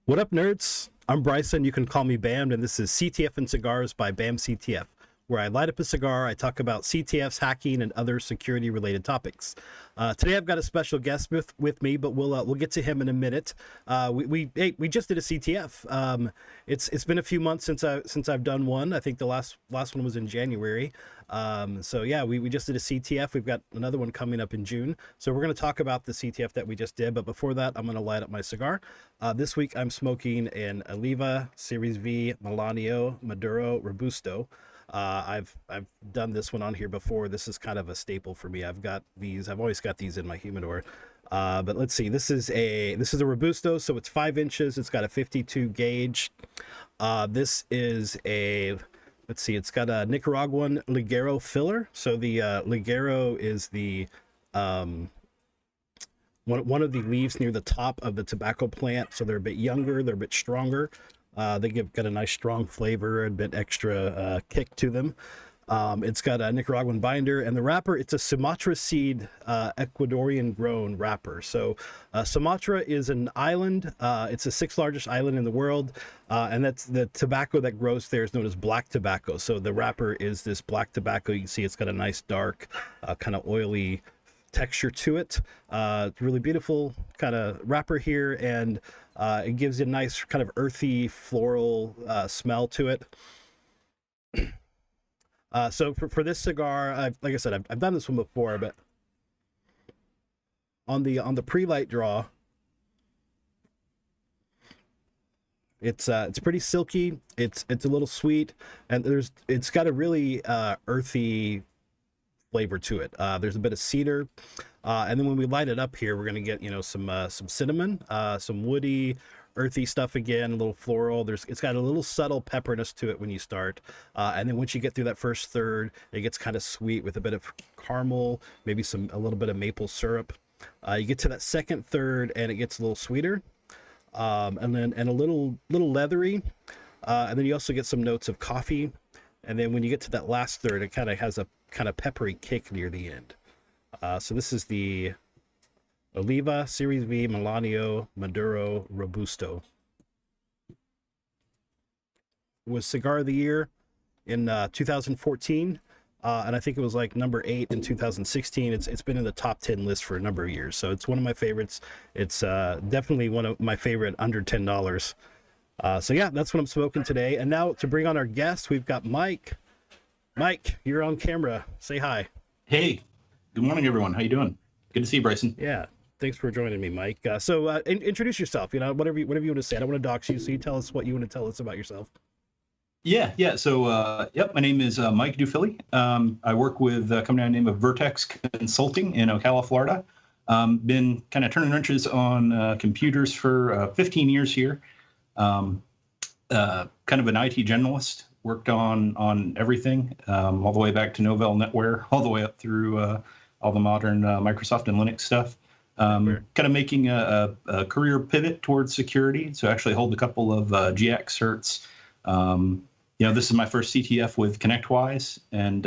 What up, nerds? I'm Bryson. You can call me Bam, and this is CTF and Cigars by Bam CTF, where I light up a cigar, I talk about CTFs, hacking, and other security-related topics. Today I've got a special guest with me, but we'll get to him in a minute. We just did a CTF. It's been a few months since I've done one. I think the last one was in January. So yeah, we just did a CTF. We've got another one coming up in June. So we're going to talk about the CTF that we just did. But before that, I'm going to light up my cigar. This week I'm smoking an Oliva Series V Melanio Maduro Robusto. I've done this one on here before. This is kind of a staple for me. I've always got these in my humidor. But let's see, this is a Robusto, so it's 5 inches. It's got a 52 gauge. This is let's see, it's got a Nicaraguan Ligero filler. So the Ligero is the one of the leaves near the top of the tobacco plant. So they're a bit younger, they're a bit stronger. They got a nice strong flavor, a bit extra kick to them. It's got a Nicaraguan binder, and the wrapper, it's a Sumatra seed Ecuadorian grown wrapper. So Sumatra is an island. It's the 6th largest island in the world, and that's the tobacco that grows there is known as black tobacco. So the wrapper is this black tobacco. You can see it's got a nice dark kind of oily texture to it. It's really beautiful kind of wrapper here, and it gives you a nice kind of earthy floral smell to it. So for this cigar, like I said, I've done this one before, but on the pre-light draw, it's pretty silky. It's a little sweet, and it's got a really earthy flavor to it. There's a bit of cedar, and then when we light it up here, we're gonna get some cinnamon, some woody, earthy stuff again, a little floral. It's got a little subtle pepperness to it when you start, and then once you get through that first third, it gets kind of sweet with a bit of caramel, maybe a little bit of maple syrup. You get to that second third, and it gets a little sweeter, and a little leathery, and then you also get some notes of coffee. And then when you get to that last third, it kind of has a kind of peppery kick near the end. So this is the Oliva Series V Melanio Maduro Robusto. It was Cigar of the Year in 2014, and I think it was like number 8 in 2016. It's been in the top 10 list for a number of years, so it's one of my favorites. It's definitely one of my favorite under $10. So yeah, that's what I'm smoking today. And now to bring on our guest, we've got Mike. Mike, you're on camera. Say hi. Hey, good morning, everyone. How you doing? Good to see you, Bryson. Yeah, thanks for joining me, Mike. So introduce yourself. Whatever you want to say. I don't want to dox you, so you tell us what you want to tell us about yourself. Yeah. So, yep, my name is Mike Dufilly. I work with a company by the name of Vertex Consulting in Ocala, Florida. Been kind of turning wrenches on computers for 15 years here. Kind of an IT generalist. Worked on everything, all the way back to Novell NetWare, all the way up through all the modern Microsoft and Linux stuff. Kind of making a career pivot towards security. So I actually hold a couple of GX certs. This is my first CTF with ConnectWise, and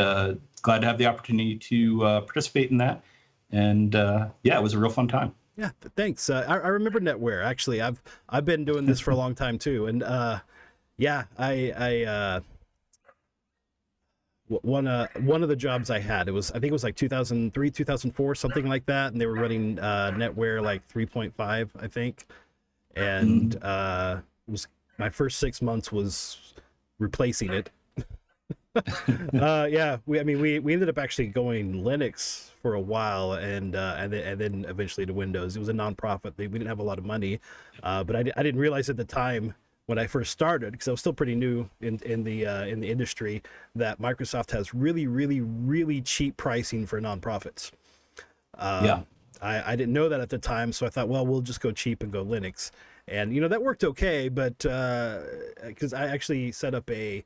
glad to have the opportunity to participate in that. And yeah, it was a real fun time. Yeah, thanks. I remember NetWare. Actually, I've been doing this for a long time too, and yeah, I one of the jobs I had, I think it was like 2003, 2004, something like that, and they were running NetWare like 3.5, I think, and it was my first 6 months was replacing it. Yeah, we ended up actually going Linux for a while, and then eventually to Windows. It was a nonprofit. We didn't have a lot of money, but I didn't realize at the time when I first started, because I was still pretty new in the industry, that Microsoft has really, really, really cheap pricing for nonprofits. Yeah, I didn't know that at the time, so I thought, well, we'll just go cheap and go Linux, and that worked okay. But because I actually set up I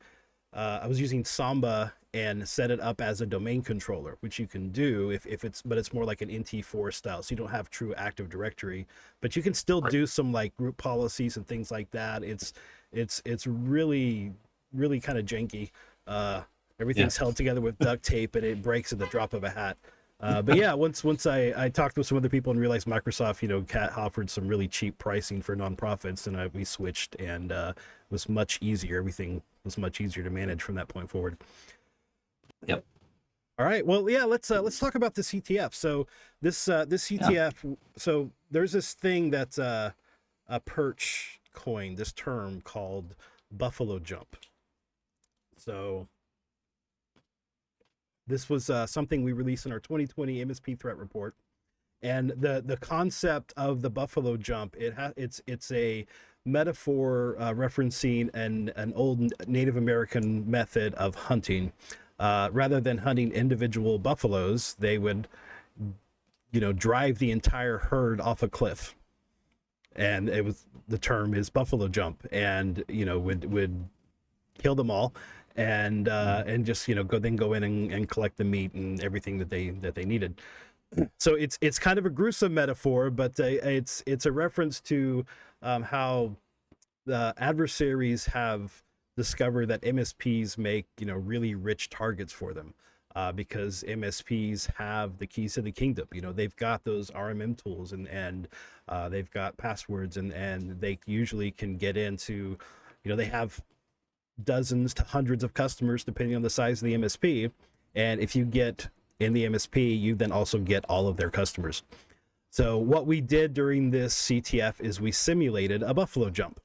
was using Samba and set it up as a domain controller, which you can do but it's more like an NT4 style, so you don't have true Active Directory, but you can still do some like group policies and things like that. It's really, really kind of janky. Everything's held together with duct tape, and it breaks at the drop of a hat. But yeah, once I talked with some other people and realized Microsoft, offered some really cheap pricing for nonprofits, and we switched, and it was much easier. Everything was much easier to manage from that point forward. Yep. All right. Well, yeah. Let's talk about the CTF. So this CTF. So there's this thing that's a Perch coined this term called Buffalo Jump. So this was something we released in our 2020 MSP threat report, and the concept of the Buffalo Jump, it's a metaphor referencing an old Native American method of hunting. Rather than hunting individual buffaloes, they would, drive the entire herd off a cliff, and the term is Buffalo Jump, and would kill them all, and just go in and collect the meat and everything that they needed. So it's kind of a gruesome metaphor, but it's a reference to how the adversaries have discovered that MSPs make really rich targets for them, because MSPs have the keys to the kingdom. They've got those RMM tools, and they've got passwords, and they usually can get into, they have dozens to hundreds of customers depending on the size of the MSP, and if you get in the MSP, you then also get all of their customers. So what we did during this CTF is we simulated a Buffalo Jump.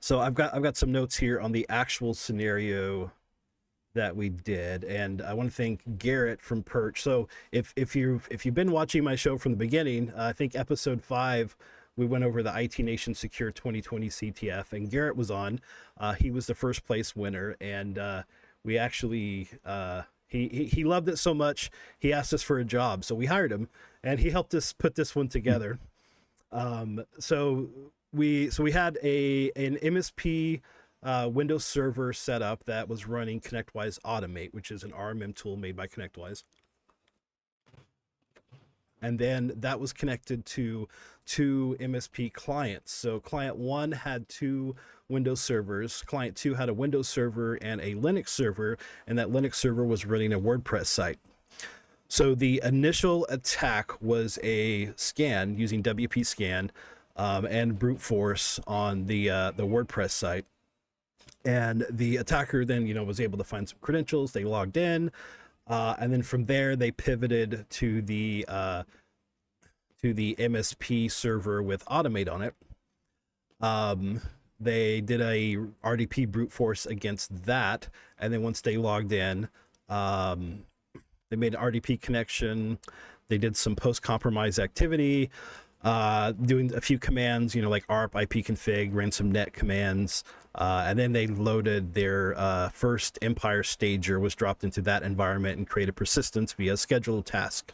So I've got some notes here on the actual scenario that we did, and I want to thank Garrett from Perch. So if you've been watching my show from the beginning, I think episode 5 we went over the IT Nation Secure 2020 CTF, and Garrett was on. He was the first place winner, and we actually he loved it so much he asked us for a job, so we hired him, and he helped us put this one together. So we had an MSP Windows Server setup that was running ConnectWise Automate, which is an RMM tool made by ConnectWise. And then that was connected to 2 MSP clients. So client 1 had 2 Windows servers. Client 2 had a Windows server and a Linux server, and that Linux server was running a WordPress site. So the initial attack was a scan using WP scan, and brute force on the WordPress site. And the attacker then, was able to find some credentials. They logged in, and then from there they pivoted to the MSP server with Automate on it. They did a RDP brute force against that, and then once they logged in, they made an RDP connection. They did some post-compromise activity, doing a few commands, like ARP, ipconfig, ransomnet commands, and then they loaded their first Empire stager, was dropped into that environment and created persistence via scheduled task.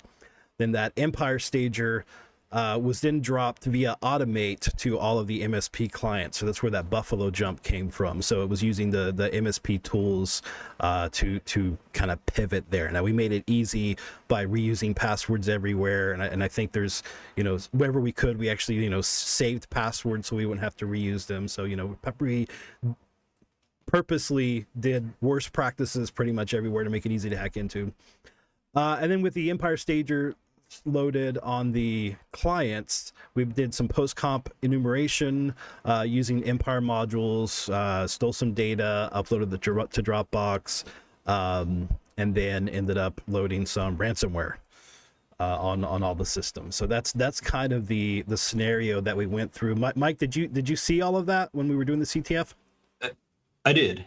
Then that Empire stager was then dropped via Automate to all of the MSP clients. So that's where that Buffalo Jump came from. So it was using the MSP tools to kind of pivot there. Now we made it easy by reusing passwords everywhere, and I think there's, wherever we could, we actually saved passwords so we wouldn't have to reuse them. So we purposely did worst practices pretty much everywhere to make it easy to hack into. And then with the Empire stager loaded on the clients, we did some post-comp enumeration using Empire modules, stole some data, uploaded to Dropbox, and then ended up loading some ransomware on all the systems. So that's kind of the scenario that we went through. Mike, did you see all of that when we were doing the CTF? I did.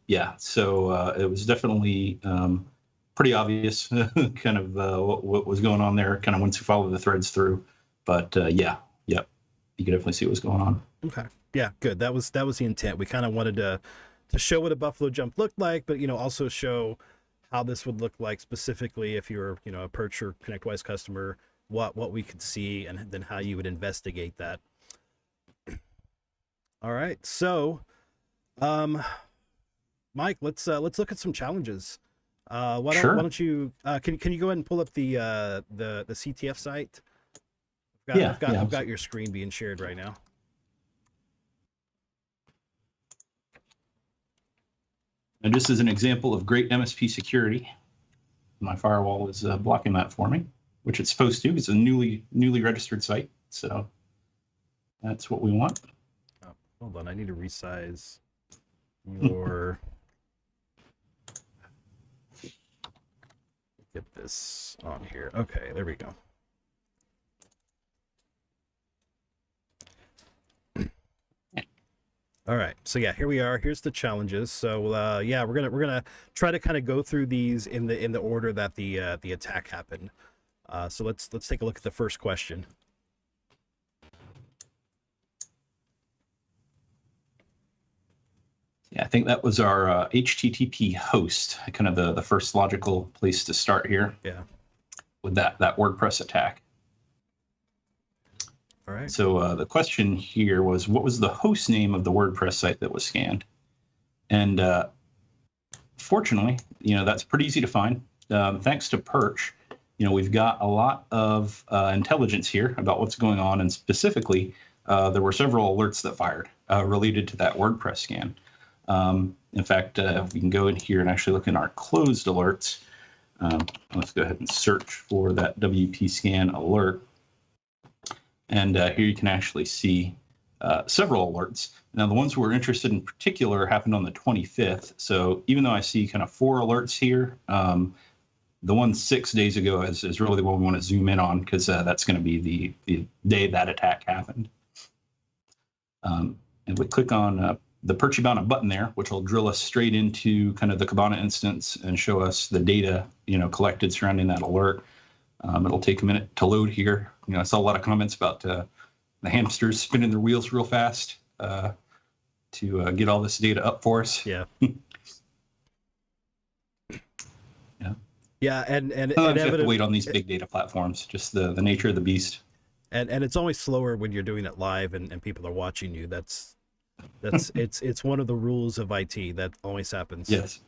Yeah. So it was definitely pretty obvious kind of what was going on there, kind of once you follow the threads through. But yep, you can definitely see what's going on. Okay. Yeah, good. That was the intent. We kind of wanted to show what a Buffalo Jump looked like, but also show how this would look like specifically if you're a Perch or ConnectWise customer, what we could see, and then how you would investigate that. All right. So Mike, let's look at some challenges. Sure. Why don't you can you go ahead and pull up the CTF site? I've got your screen being shared right now. And just as an example of great MSP security, My firewall is blocking that for me, which it's supposed to. It's a newly registered site, so that's what we want. Oh, hold on, I need to resize your. Get this on here. Okay, there we go. All right, so yeah, here we are. Here's the challenges. So yeah, we're gonna try to kind of go through these in the order that the attack happened. So let's take a look at the first question. Yeah, I think that was our HTTP host, kind of the first logical place to start here. Yeah. With that WordPress attack. All right. So the question here was, what was the host name of the WordPress site that was scanned? And fortunately, that's pretty easy to find. Thanks to Perch, we've got a lot of intelligence here about what's going on, and specifically, there were several alerts that fired related to that WordPress scan. In fact, if we can go in here and actually look in our closed alerts, let's go ahead and search for that WP scan alert. And here you can actually see several alerts. Now, the ones we're interested in particular happened on the 25th. So even though I see kind of 4 alerts here, the one 6 days ago is really the one we want to zoom in on, because that's going to be the day that attack happened. And we click on the Perchibana button there, which will drill us straight into kind of the Kibana instance and show us the data, collected surrounding that alert. It'll take a minute to load here. I saw a lot of comments about the hamsters spinning their wheels real fast to get all this data up for us. Yeah. Yeah. Yeah, and you have to wait on these big data platforms, just the nature of the beast. And it's always slower when you're doing it live and people are watching you. That's it's one of the rules of IT. That always happens. Yes.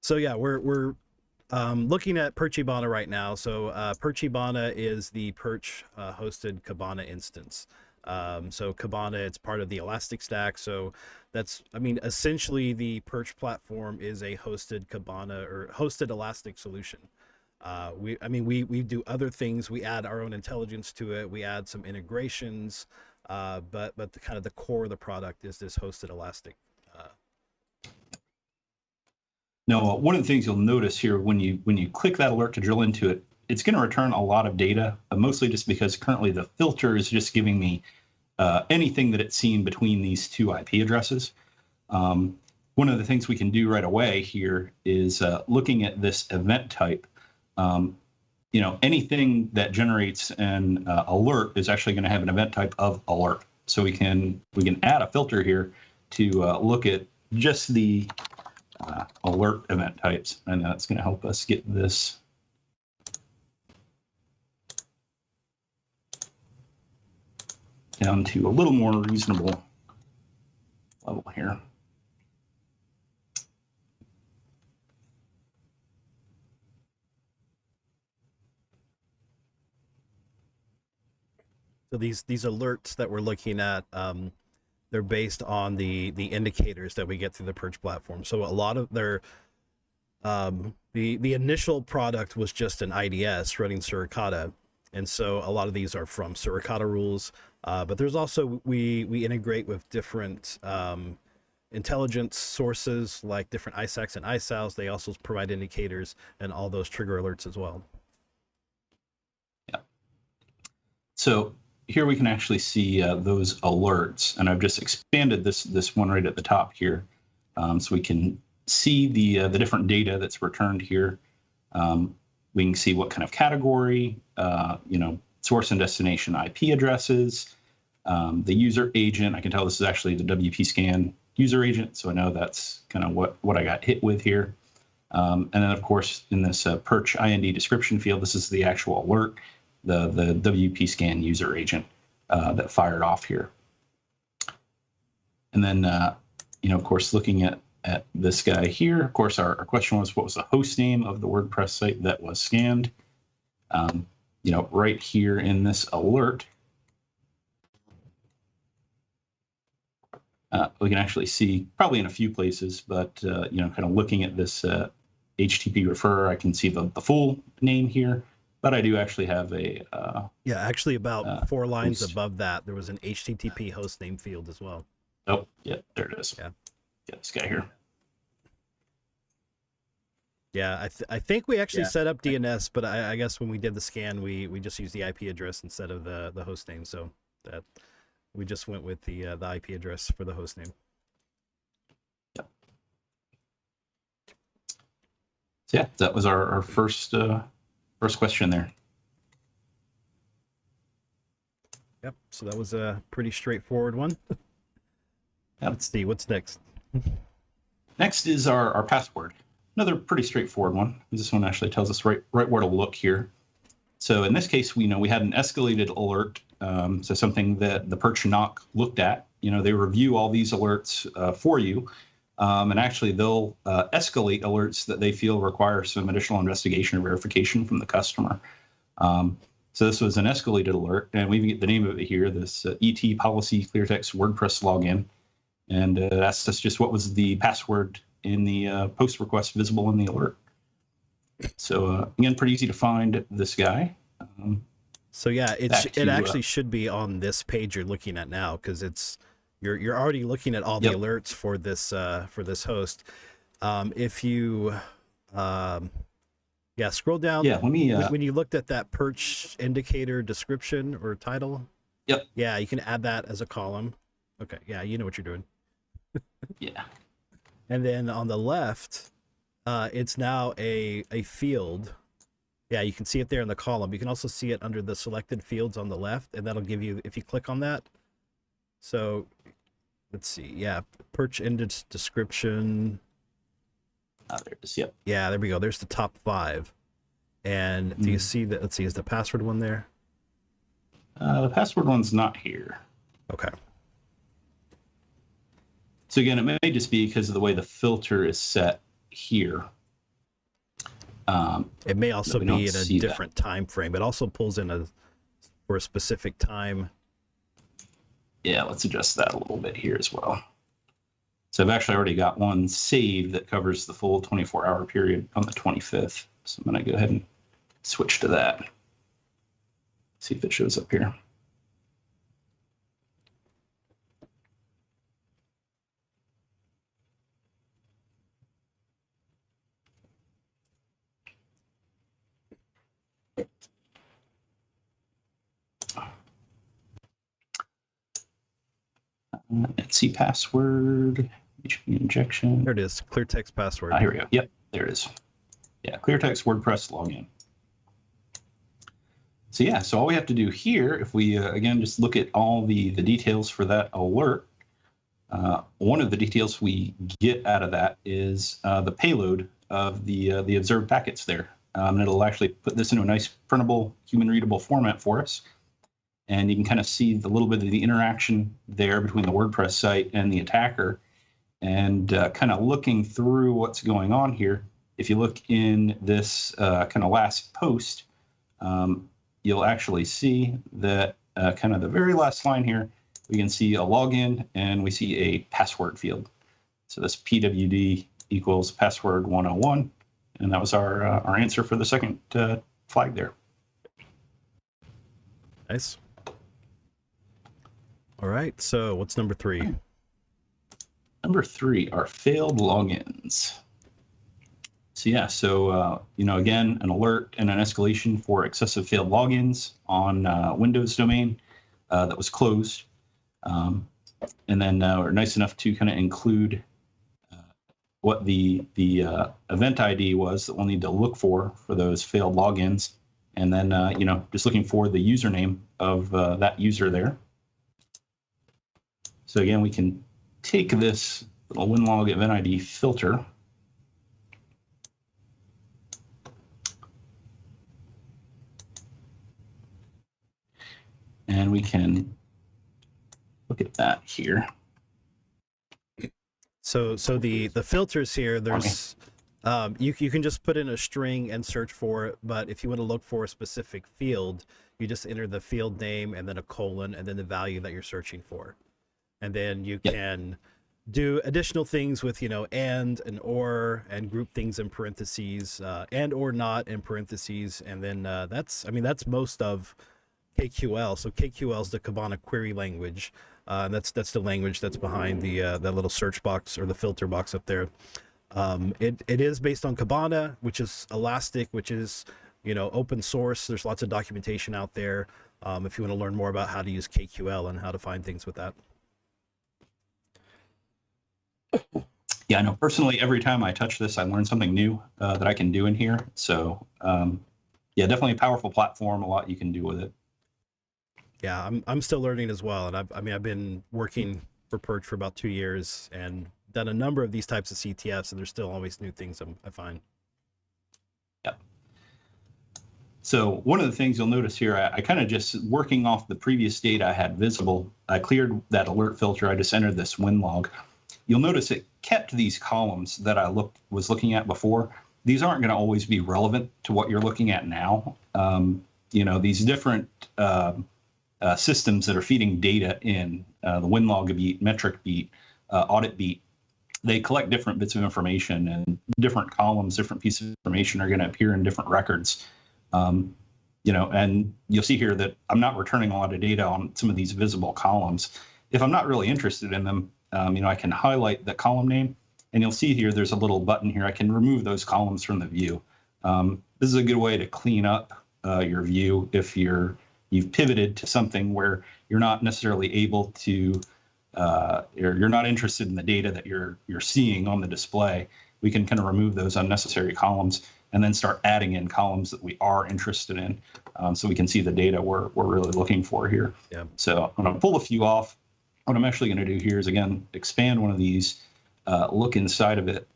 So yeah, we're looking at Perchibana right now. So Perchibana is the Perch hosted Kibana instance. So Kibana, it's part of the Elastic Stack. So that's, essentially the Perch platform is a hosted Kibana or hosted Elastic solution. We do other things. We add our own intelligence to it. We add some integrations, but the kind of the core of the product is this hosted Elastic. Now, one of the things you'll notice here when you click that alert to drill into it, it's going to return a lot of data, mostly just because currently the filter is just giving me anything that it's seen between these 2 IP addresses. One of the things we can do right away here is looking at this event type. Anything that generates an alert is actually going to have an event type of alert. So we can add a filter here to look at just the alert event types, and that's going to help us get this down to a little more reasonable level here. So these alerts that we're looking at, they're based on the indicators that we get through the Perch platform. So a lot of their the initial product was just an IDS running Suricata, and so a lot of these are from Suricata rules. But there's also we integrate with different intelligence sources like different ISACs and ISALs. They also provide indicators and all those trigger alerts as well. Yeah. So here we can actually see those alerts, and I've just expanded this one right at the top here, so we can see the different data that's returned here. We can see what kind of category, source and destination IP addresses, the user agent. I can tell this is actually the WP scan user agent, so I know that's kind of what I got hit with here. And then, of course, in this Perch IND description field, this is the actual alert, the WP scan user agent that fired off here. And then, of course, looking at this guy here, of course, our question was, what was the host name of the WordPress site that was scanned? Right here in this alert, We can actually see probably in a few places, but kind of looking at this HTTP refer, I can see the full name here, but I do actually have a yeah, actually about 4 lines host. above that, there was an HTTP hostname field as well. Oh, yeah, there it is. Yeah, this guy here. Yeah, I think we actually set up DNS, but I guess when we did the scan, we just used the IP address instead of the host name, so that we just went with the IP address for the host name. Yep. So yeah, that was our first question there. Yep. So that was a pretty straightforward one. Yep. Let's see what's next. Next is our password. Another pretty straightforward one. This one actually tells us right where to look here. So in this case, we had an escalated alert. So something that the Perch NOC looked at. They review all these alerts for you, and actually they'll escalate alerts that they feel require some additional investigation or verification from the customer. So this was an escalated alert, and we get the name of it here. This ET policy cleartext WordPress login, and that's just what was the password in the post request visible in the alert. So again, pretty easy to find this guy. So yeah, it actually should be on this page you're looking at now, because you're already looking at all the alerts for this host. If you scroll down. Yeah, let me. When you looked at that perch indicator description or title. Yep. Yeah, you can add that as a column. Okay. Yeah, you know what you're doing. Yeah. And then on the left, it's now a field. Yeah, you can see it there in the column. You can also see it under the selected fields on the left, and that'll give you, if you click on that. So let's see. Yeah, perch index description. There it is. Yep. Yeah, there we go. There's the top 5. And do you see that? Let's see. Is the password one there? The password one's not here. Okay. So again, it may just be because of the way the filter is set here. It may also be in a different time frame. It also pulls in for a specific time. Yeah, let's adjust that a little bit here as well. So I've actually already got one saved that covers the full 24-hour period on the 25th. So I'm going to go ahead and switch to that. See if it shows up here. Etsy password, HP injection. There it is, clear text password. Here we go. Yep, there it is. Yeah, clear text WordPress login. So yeah, so all we have to do here, if we again just look at all the details for that alert, one of the details we get out of that is the payload of the observed packets there. And it'll actually put this into a nice printable, human readable format for us. And you can kind of see the little bit of the interaction there between the WordPress site and the attacker. And kind of looking through what's going on here, if you look in this kind of last post, you'll actually see that kind of the very last line here, we can see a login and we see a password field. So this PWD equals password 101. And that was our answer for the second flag there. Nice. All right, so what's number 3? Number 3 are failed logins. So yeah, so again, an alert and an escalation for excessive failed logins on Windows domain that was closed. And then we're nice enough to kind of include what the event ID was that we'll need to look for those failed logins. And then, just looking for the username of that user there. So again, we can take this little WinLog event ID filter. And we can look at that here. So the filters here, there's you can just put in a string and search for it, but if you want to look for a specific field, you just enter the field name and then a colon and then the value that you're searching for. and then you Yep. can do additional things with, you know, and or, and group things in parentheses, and or not in parentheses, and then that's, I mean, that's most of KQL. So KQL is the Kibana query language. And that's the language that's behind the that little search box or the filter box up there. It is based on Kibana, which is elastic, which is, you know, open source. There's lots of documentation out there. If you want to learn more about how to use KQL and how to find things with that. Yeah, I know personally, every time I touch this, I learn something new that I can do in here. So yeah, definitely a powerful platform, a lot you can do with it. Yeah, I'm still learning as well, and I've been working for Perch for about 2 years and done a number of these types of CTFs, and there's still always new things I find. Yeah. So one of the things you'll notice here, I kind of just working off the previous data I had visible, I cleared that alert filter. I just entered this win log. You'll notice it kept these columns that I was looking at before. These aren't going to always be relevant to what you're looking at now. You know, these different systems that are feeding data in, the win log beat, metric beat, audit beat, they collect different bits of information, and different columns, different pieces of information are going to appear in different records. You know, and you'll see here that I'm not returning a lot of data on some of these visible columns. If I'm not really interested in them, you know, I can highlight the column name, and you'll see here there's a little button here. I can remove those columns from the view. This is a good way to clean up your view if you've pivoted to something where you're not necessarily able to, or you're not interested in the data that you're seeing on the display. We can kind of remove those unnecessary columns and then start adding in columns that we are interested in, so we can see the data we're really looking for here. Yeah. So I'm going to pull a few off. What I'm actually going to do here is, again, expand one of these, look inside of it,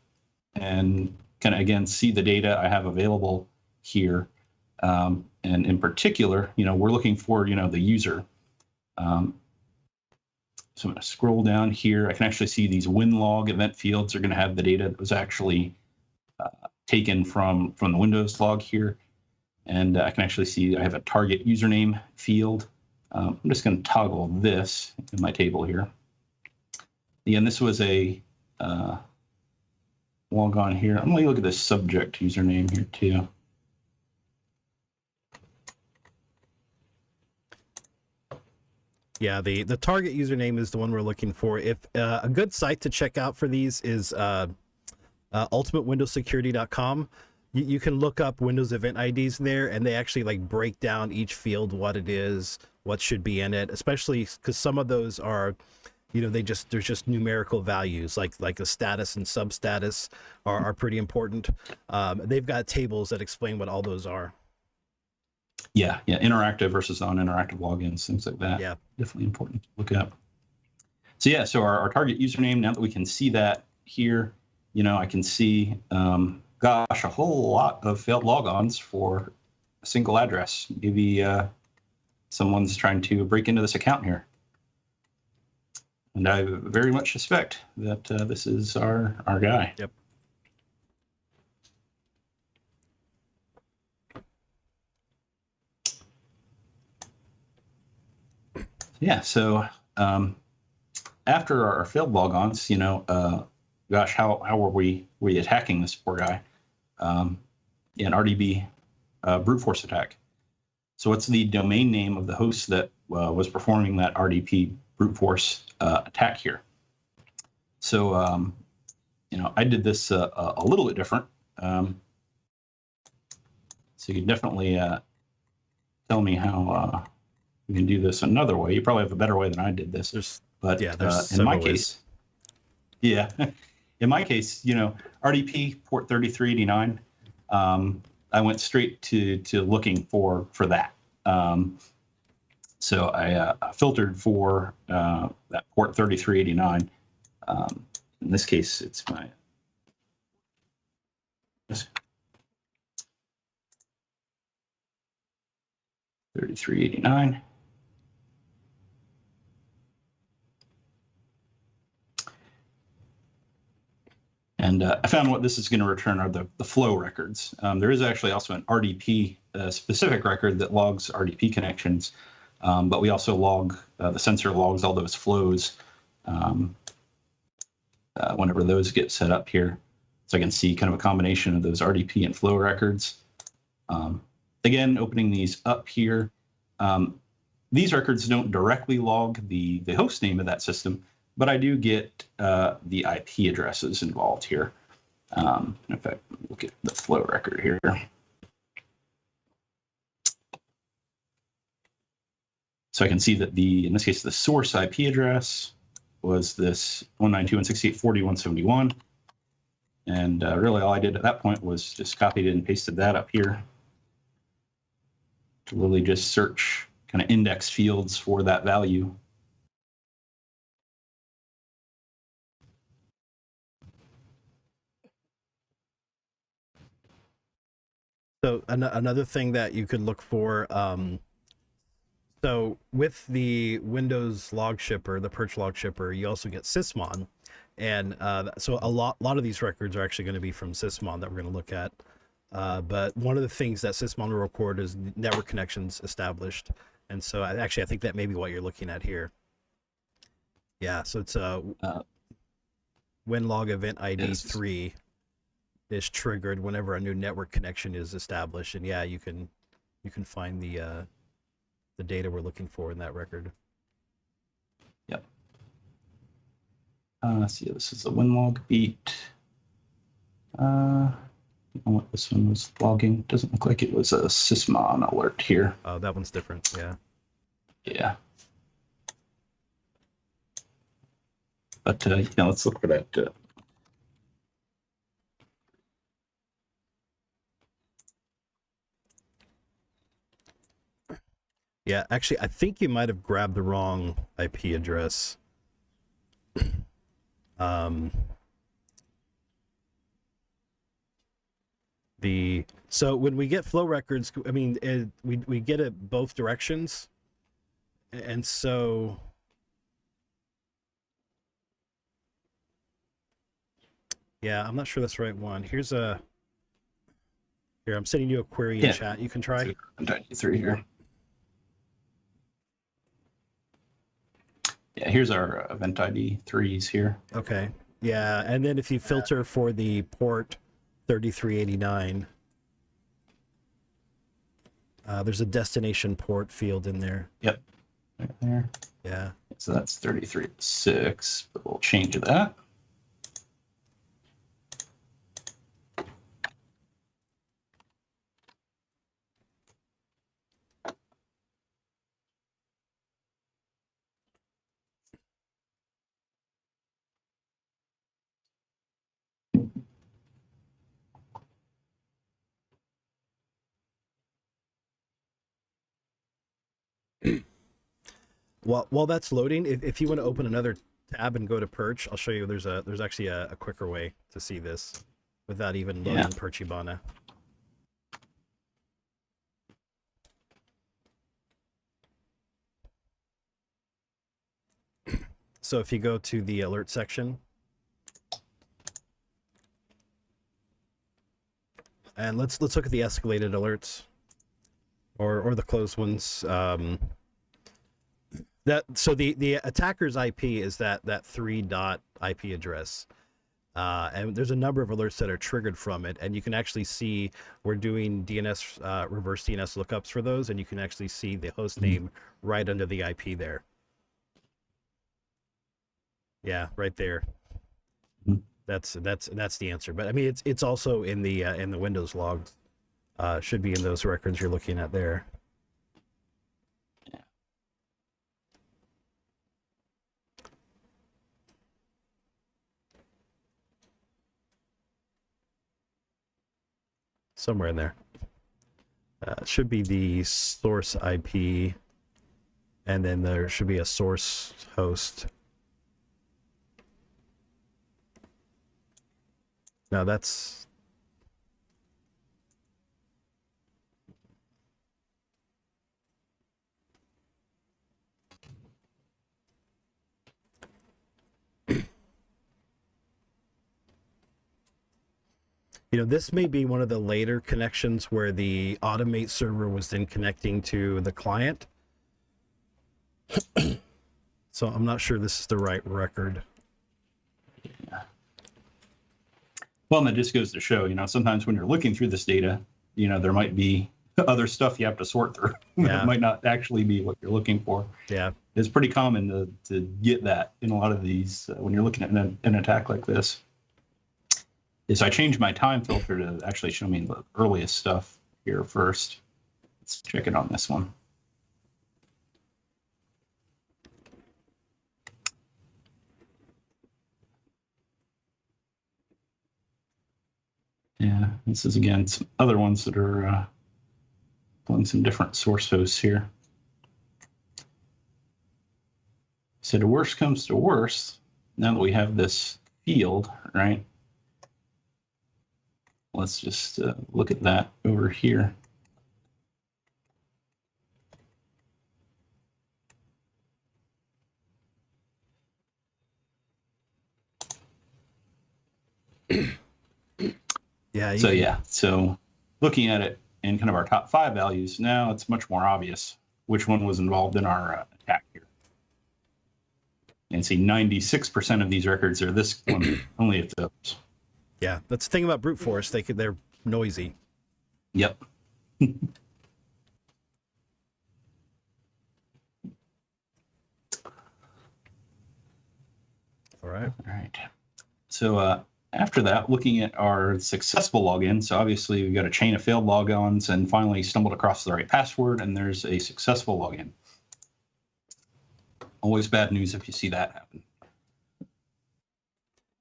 and kind of, again, see the data I have available here. And in particular, you know, we're looking for, you know, the user. So I'm going to scroll down here. I can actually see these win log event fields are going to have the data that was actually taken from the Windows log here. And I can actually see I have a target username field. I'm just going to toggle this in my table here. Again, this was a log on here. I'm going to look at the subject username here too. Yeah, the target username is the one we're looking for. If a good site to check out for these is ultimatewindowsecurity.com. You can look up Windows event IDs there, and they actually like break down each field, what it is, what should be in it, especially because some of those are, you know, there's just numerical values, like a status and substatus are pretty important. They've got tables that explain what all those are. Yeah, interactive versus non-interactive logins, things like that. Yeah, definitely important to look up. So yeah, so our target username, now that we can see that here, you know, I can see, gosh, a whole lot of failed logons for a single address. Maybe someone's trying to break into this account here. And I very much suspect that this is our guy. Yep. Yeah, so after our failed logons, you know, gosh, how were we attacking this poor guy? An RDB brute force attack. So what's the domain name of the host that was performing that RDP brute force attack here? So, you know, I did this a little bit different. So you can definitely tell me how we can do this another way. You probably have a better way than I did this. But in my case, yeah, in my case, you know, RDP port 3389, I went straight to looking for that. So I filtered for that port 3389. In this case, it's my 3389. And I found what this is going to return are the flow records. There is actually also an RDP specific record that logs RDP connections, but we also log, the sensor logs all those flows whenever those get set up here. So I can see kind of a combination of those RDP and flow records. Again, opening these up here, these records don't directly log the host name of that system, but I do get the IP addresses involved here. In fact, look at the flow record here. So I can see that in this case, the source IP address was this 192.168.40.171. And really all I did at that point was just copied and pasted that up here to really just search kind of index fields for that value. So another thing that you could look for, so with the Windows log shipper, the Perch log shipper, you also get sysmon, and so a lot of these records are actually going to be from sysmon that we're going to look at. But one of the things that sysmon will record is network connections established, and so I think that may be what you're looking at here. Yeah, so it's when log event ID 3 is triggered whenever a new network connection is established, and yeah, you can find the data we're looking for in that record. Yep. See, this is a winlog beat. I don't know what this one was logging. Doesn't look like it was a sysmon alert here. Oh, that one's different. Yeah. Yeah. But yeah, let's look for that. Yeah, actually, I think you might have grabbed the wrong IP address. So when we get flow records, I mean, we get it both directions, and so yeah, I'm not sure that's the right one. Here, I'm sending you a query in chat. You can try. Through here. Yeah, here's our event ID 3s here. Okay. Yeah, and then if you filter for the port 3389, there's a destination port field in there. Yep. Right there. Yeah. So that's 33.6, but we'll change that. While that's loading, if you want to open another tab and go to Perch, I'll show you. There's actually a quicker way to see this without even loading Perchibana. So if you go to the alert section, and let's look at the escalated alerts, or the closed ones. So the attacker's IP is that 3 dot IP address, and there's a number of alerts that are triggered from it, and you can actually see we're doing DNS reverse DNS lookups for those, and you can actually see the host name right under the IP there. Yeah, right there. That's the answer. But I mean, it's also in the Windows logs. Should be in those records you're looking at there. Somewhere in there. Should be the source IP, and then there should be a source host. No, that's... You know, this may be one of the later connections where the automate server was then connecting to the client. So I'm not sure this is the right record. Well, and that just goes to show, sometimes when you're looking through this data, there might be other stuff you have to sort through. Yeah. That might not actually be what you're looking for. Yeah. It's pretty common to get that in a lot of these when you're looking at an attack like this. Is I changed my time filter to actually show me the earliest stuff here first. Let's check it on this one. Yeah, this is again some other ones that are pulling some different source hosts here. So the worst comes to worst, now that we have this field, right? Let's just look at that over here. Yeah. So looking at it in kind of our top 5 values, now it's much more obvious which one was involved in our attack here. And see, 96% of these records are this one, only if those. Yeah, that's the thing about brute force. They're noisy. Yep. All right. So after that, looking at our successful login, so obviously we got a chain of failed logons and finally stumbled across the right password, and there's a successful login. Always bad news if you see that happen.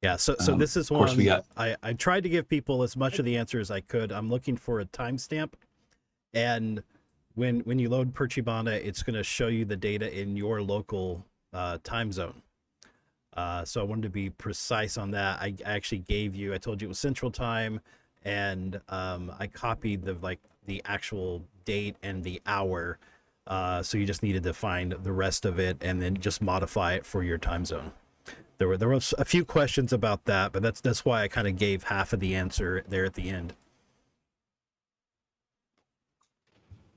Yeah, so this is one. Of course, we got. I tried to give people as much of the answer as I could. I'm looking for a timestamp, and when you load Perchibana, it's going to show you the data in your local time zone. So I wanted to be precise on that. I actually gave you. I told you it was Central Time, and I copied the actual date and the hour. So you just needed to find the rest of it and then just modify it for your time zone. There was a few questions about that, but that's why I kind of gave half of the answer there at the end.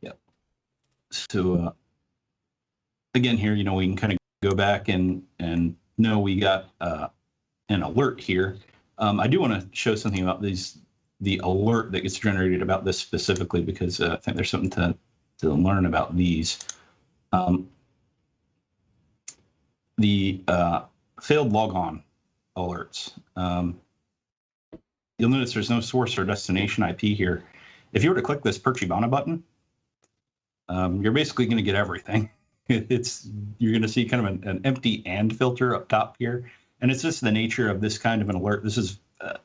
Yep. So again, here, we can kind of go back and know we got an alert here. I do want to show something about the alert that gets generated about this specifically, because I think there's something to learn about these. The failed logon alerts. You'll notice there's no source or destination IP here. If you were to click this Perchibana button, you're basically going to get everything. You're going to see kind of an empty and filter up top here, and it's just the nature of this kind of an alert. This is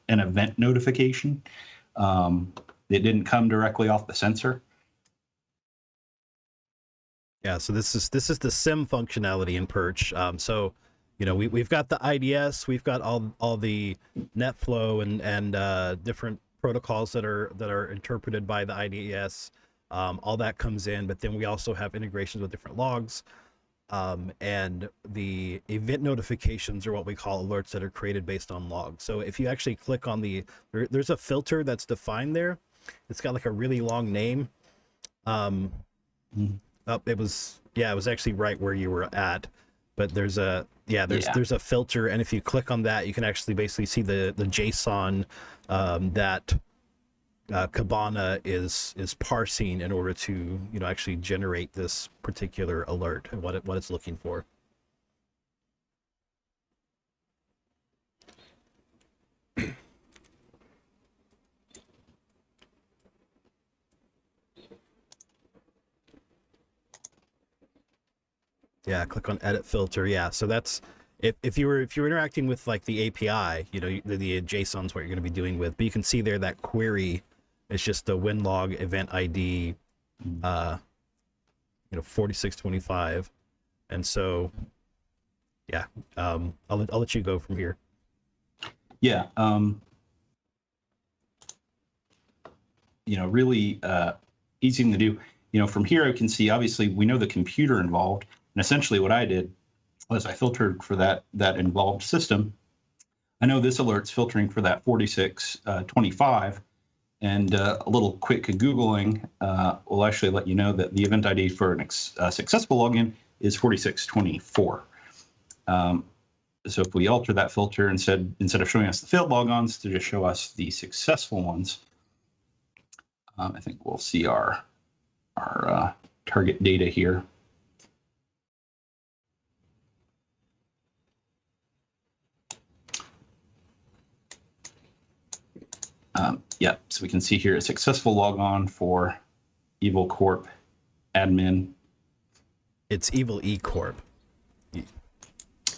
an event notification. It didn't come directly off the sensor. Yeah, so this is the SIM functionality in Perch. So, we've got the IDS, we've got all the NetFlow and different protocols that are interpreted by the IDS. All that comes in, but then we also have integrations with different logs, and the event notifications are what we call alerts that are created based on logs. So if you actually click on there's a filter that's defined there. It's got like a really long name. It was actually right where you were at, but there's a filter, and if you click on that, you can actually basically see the JSON that Kibana is parsing in order to actually generate this particular alert and what it's looking for. Yeah, click on edit filter. Yeah, so that's if you're interacting with like the API, the JSON's what you're going to be doing with. But you can see there that query is just the winlog event ID, 4625, and so yeah, I'll let you go from here. Yeah, really easy to do. From here I can see, obviously we know the computer involved. And essentially what I did was I filtered for that involved system. I know this alert's filtering for that 4625, and a little quick Googling will actually let you know that the event ID for a successful login is 4624. So if we alter that filter, instead of showing us the failed logons, to just show us the successful ones, I think we'll see our target data here. Yeah, so we can see here a successful logon for Evil Corp admin. It's Evil E Corp.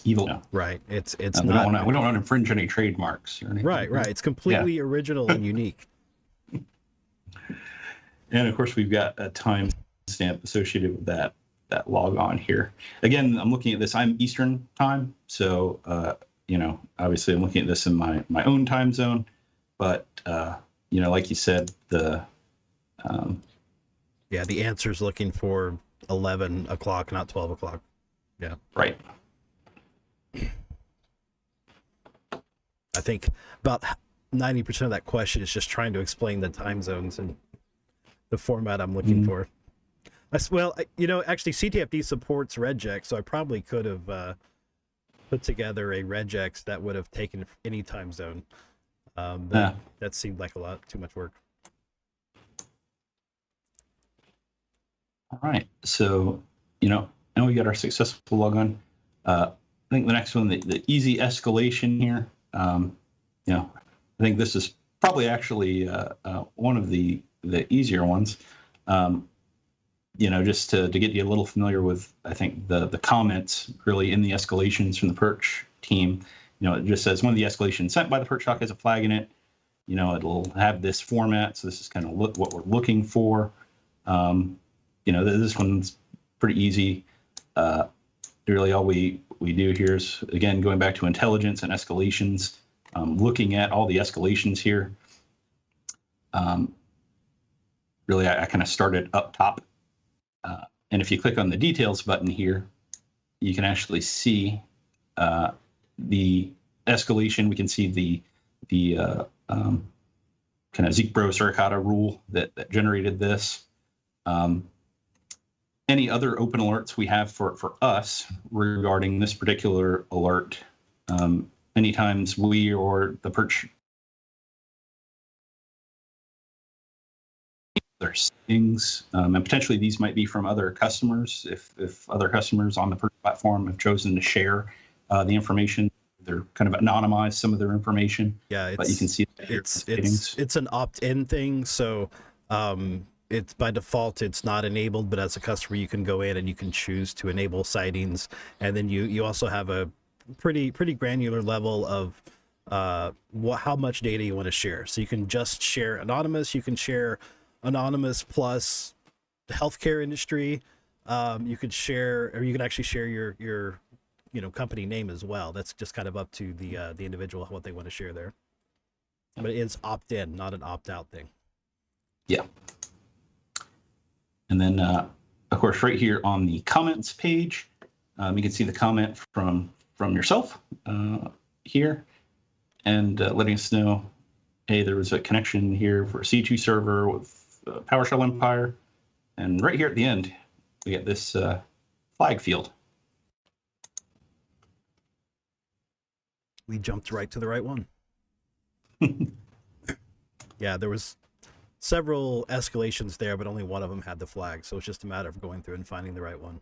Evil, no. Right. It's we not. We don't want to infringe any trademarks or anything. Right. It's completely original and unique. And of course, we've got a timestamp associated with that logon here. Again, I'm looking at this. I'm Eastern time, so obviously I'm looking at this in my own time zone. But like you said, the answer's looking for 11 o'clock, not 12 o'clock. Yeah. Right. I think about 90% of that question is just trying to explain the time zones and the format I'm looking for. Actually, CTFD supports regex, so I probably could have put together a regex that would have taken any time zone. That seemed like too much work. All right, so now we got our successful logon. I think the next one, the easy escalation here. I think this is probably actually one of the easier ones. Just to get you a little familiar with, I think the comments really in the escalations from the Perch team. It just says when the escalation sent by the Perch doc has a flag in it. It'll have this format. So this is kind of what we're looking for. This one's pretty easy. Really, all we do here is, again, going back to intelligence and escalations, looking at all the escalations here. Really, I kind of started up top. And if you click on the details button here, you can actually see the escalation. We can see the kind of Zeekbro Suricata rule that generated this. Any other open alerts we have for us regarding this particular alert, many times we or the Perch, there's things, and potentially these might be from other customers. If other customers on the Perch platform have chosen to share the information, they're kind of anonymized some of their information. Yeah, but you can see it's an opt-in thing, so it's by default it's not enabled, but as a customer you can go in and you can choose to enable sightings, and then you also have a pretty granular level of how much data you want to share. So you can just share anonymous, you can share anonymous plus the healthcare industry, you could share, or you can actually share your company name as well. That's just kind of up to the individual what they want to share there, but it is opt-in, not an opt-out thing. Yeah. And then of course right here on the comments page, you can see the comment from yourself here, and letting us know, hey, there was a connection here for a C2 server with PowerShell Empire, and right here at the end we get this flag field. We jumped right to the right one. Yeah, there was several escalations there, but only one of them had the flag, so it's just a matter of going through and finding the right one.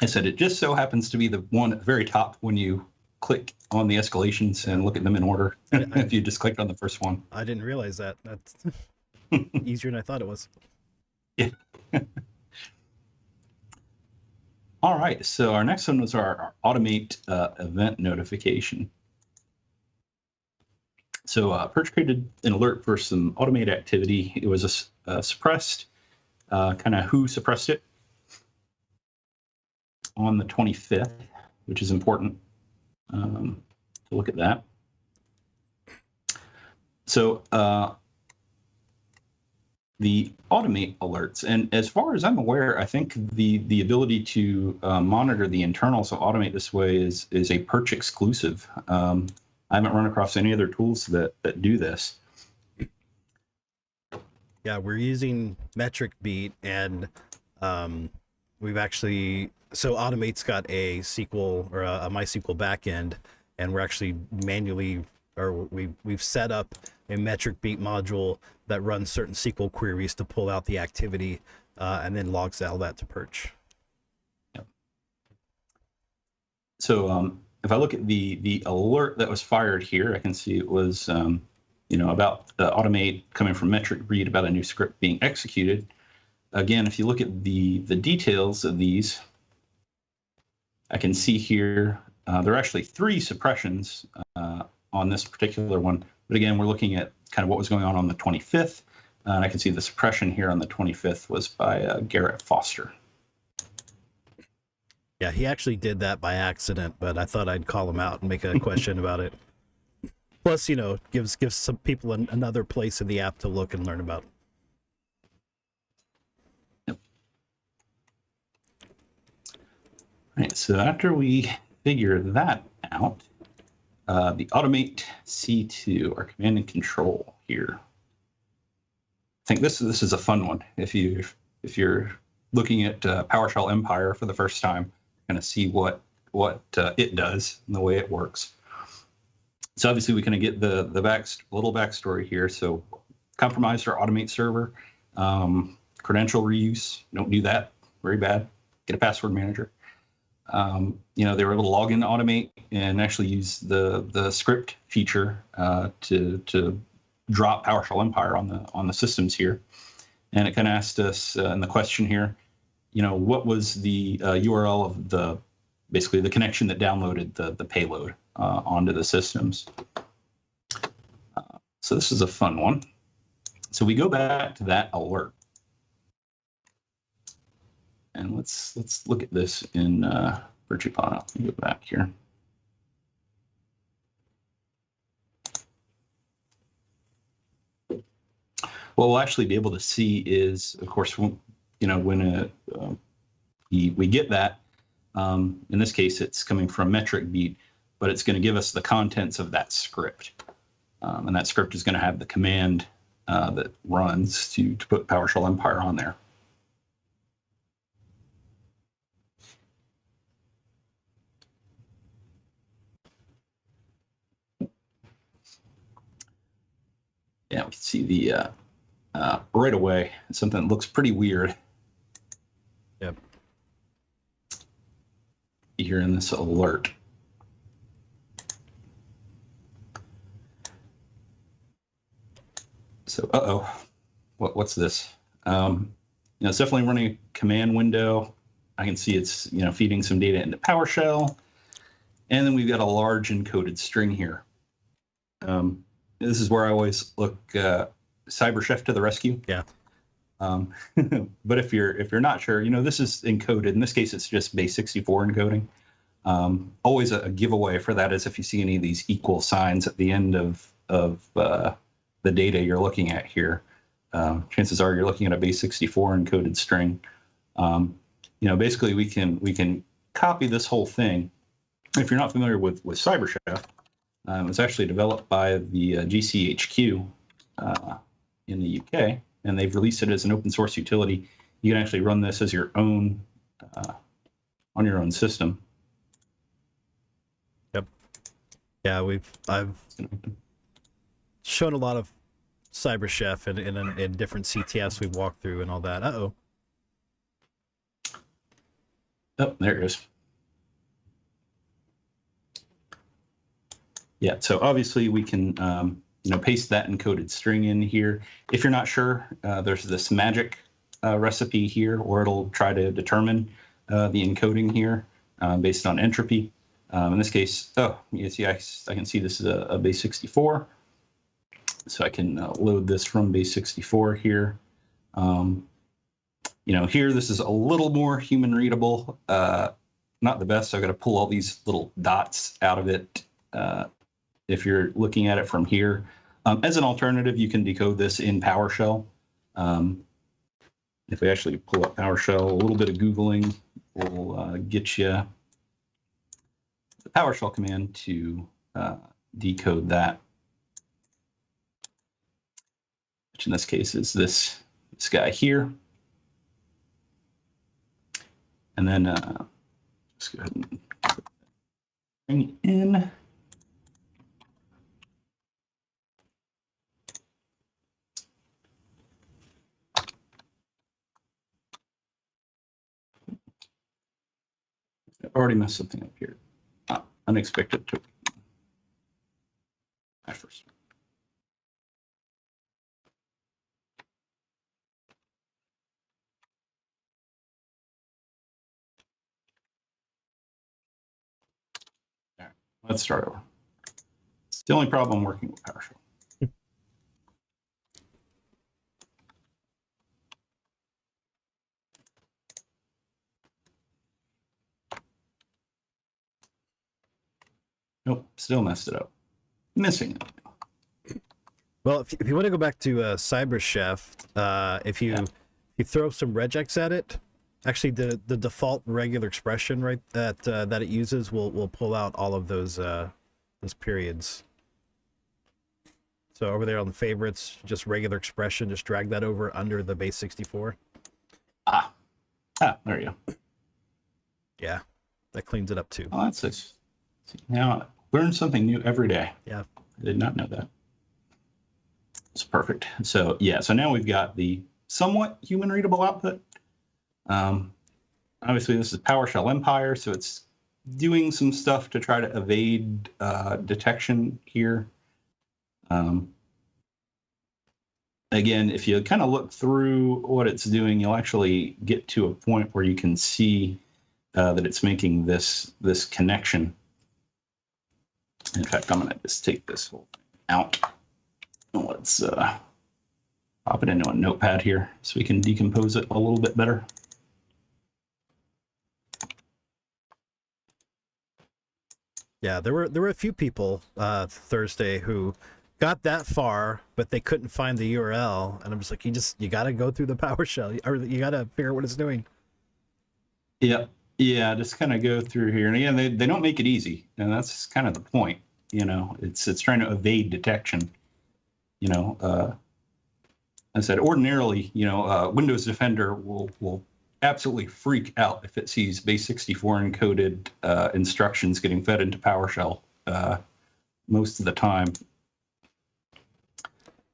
I said it just so happens to be the one at the very top when you click on the escalations and look at them in order. If you just clicked on the first one. I didn't realize that. That's easier than I thought it was. Yeah. All right, so our next one was our automate event notification. So Perch created an alert for some automated activity. It was suppressed, kind of who suppressed it on the 25th, which is important to look at that. So the automate alerts, and as far as I'm aware, I think the ability to monitor the internals of automate this way is a Perch exclusive. I haven't run across any other tools that do this. Yeah, we're using Metric Beat, and we've actually, so Automate's got a SQL or a MySQL backend, and we're actually manually, or we've set up a metric beat module that runs certain SQL queries to pull out the activity, and then logs all that to Perch. Yep. So if I look at the alert that was fired here, I can see it was about Automate coming from metric read about a new script being executed. Again, if you look at the details of these, I can see here there are actually 3 suppressions on this particular one. But again, we're looking at kind of what was going on the 25th. And I can see the suppression here on the 25th was by Garrett Foster. Yeah, he actually did that by accident, but I thought I'd call him out and make a question about it. Plus, gives some people another place in the app to look and learn about. Yep. All right, so after we figure that out, the Automate C2, or command and control here. I think this is a fun one. If you're looking at PowerShell Empire for the first time, kind of see what it does and the way it works. So obviously we kind of get the little backstory here. So compromised our Automate server, credential reuse. Don't do that. Very bad. Get a password manager. They were able to log into Automate and actually use the script feature to drop PowerShell Empire on the systems here. And it kind of asked us in the question here, what was the URL of basically the connection that downloaded the payload onto the systems. So this is a fun one. So we go back to that alert. And let's look at this in Perchibana. Let me go back here. What we'll actually be able to see is, of course, when we get that, in this case, it's coming from metric beat, but it's going to give us the contents of that script. And that script is going to have the command that runs to put PowerShell Empire on there. Yeah, we can see the right away, something that looks pretty weird. Yep. Here in this alert. So, what's this? It's definitely running a command window. I can see it's feeding some data into PowerShell, and then we've got a large encoded string here. This is where I always look CyberChef to the rescue. Yeah. But if you're not sure, this is encoded. In this case, it's just base 64 encoding. Always a giveaway for that is if you see any of these equal signs at the end of the data you're looking at here, chances are you're looking at a base 64 encoded string. Basically we can copy this whole thing. If you're not familiar with CyberChef, it was actually developed by the GCHQ in the UK, and they've released it as an open source utility. You can actually run this as your own on your own system. Yep. Yeah, I've shown a lot of CyberChef in different CTFs we've walked through and all that. Uh-oh. Oh, there it is. Yeah, so obviously we can paste that encoded string in here. If you're not sure, there's this magic recipe here where it'll try to determine the encoding here based on entropy. In this case, you see, I can see this is a base 64. So I can load this from base 64 here. Here this is a little more human readable. Not the best, so I've got to pull all these little dots out of it. If you're looking at it from here. As an alternative, you can decode this in PowerShell. If we actually pull up PowerShell, a little bit of Googling will get you the PowerShell command to decode that, which in this case is this guy here. And then just go ahead and bring it in. I've already messed something up here. Unexpected token. At first. All right, let's start over. It's the only problem working with PowerShell. Nope, still messed it up. Missing it. Well, if you want to go back to CyberChef, if you throw some regex at it, actually the default regular expression right that it uses will pull out all of those periods. So over there on the favorites, just regular expression, just drag that over under the base 64. There you go. Yeah, that cleans it up too. Oh, that's nice. Now learn something new every day. Yeah, I did not know that. It's perfect. So yeah, so now we've got the somewhat human readable output. Obviously this is PowerShell Empire, so it's doing some stuff to try to evade detection here. Again, if you kind of look through what it's doing, you'll actually get to a point where you can see that it's making this connection. In fact, I'm going to just take this whole thing out. Let's pop it into a notepad here so we can decompose it a little bit better. Yeah, there were a few people Thursday who got that far, but they couldn't find the URL, and I'm just like, you got to go through the PowerShell, or you got to figure out what it's doing. Yeah, just kind of go through here, and again, they don't make it easy, and that's kind of the point. You know, it's trying to evade detection. You know, I said ordinarily, you know, Windows Defender will absolutely freak out if it sees base 64 encoded instructions getting fed into PowerShell most of the time.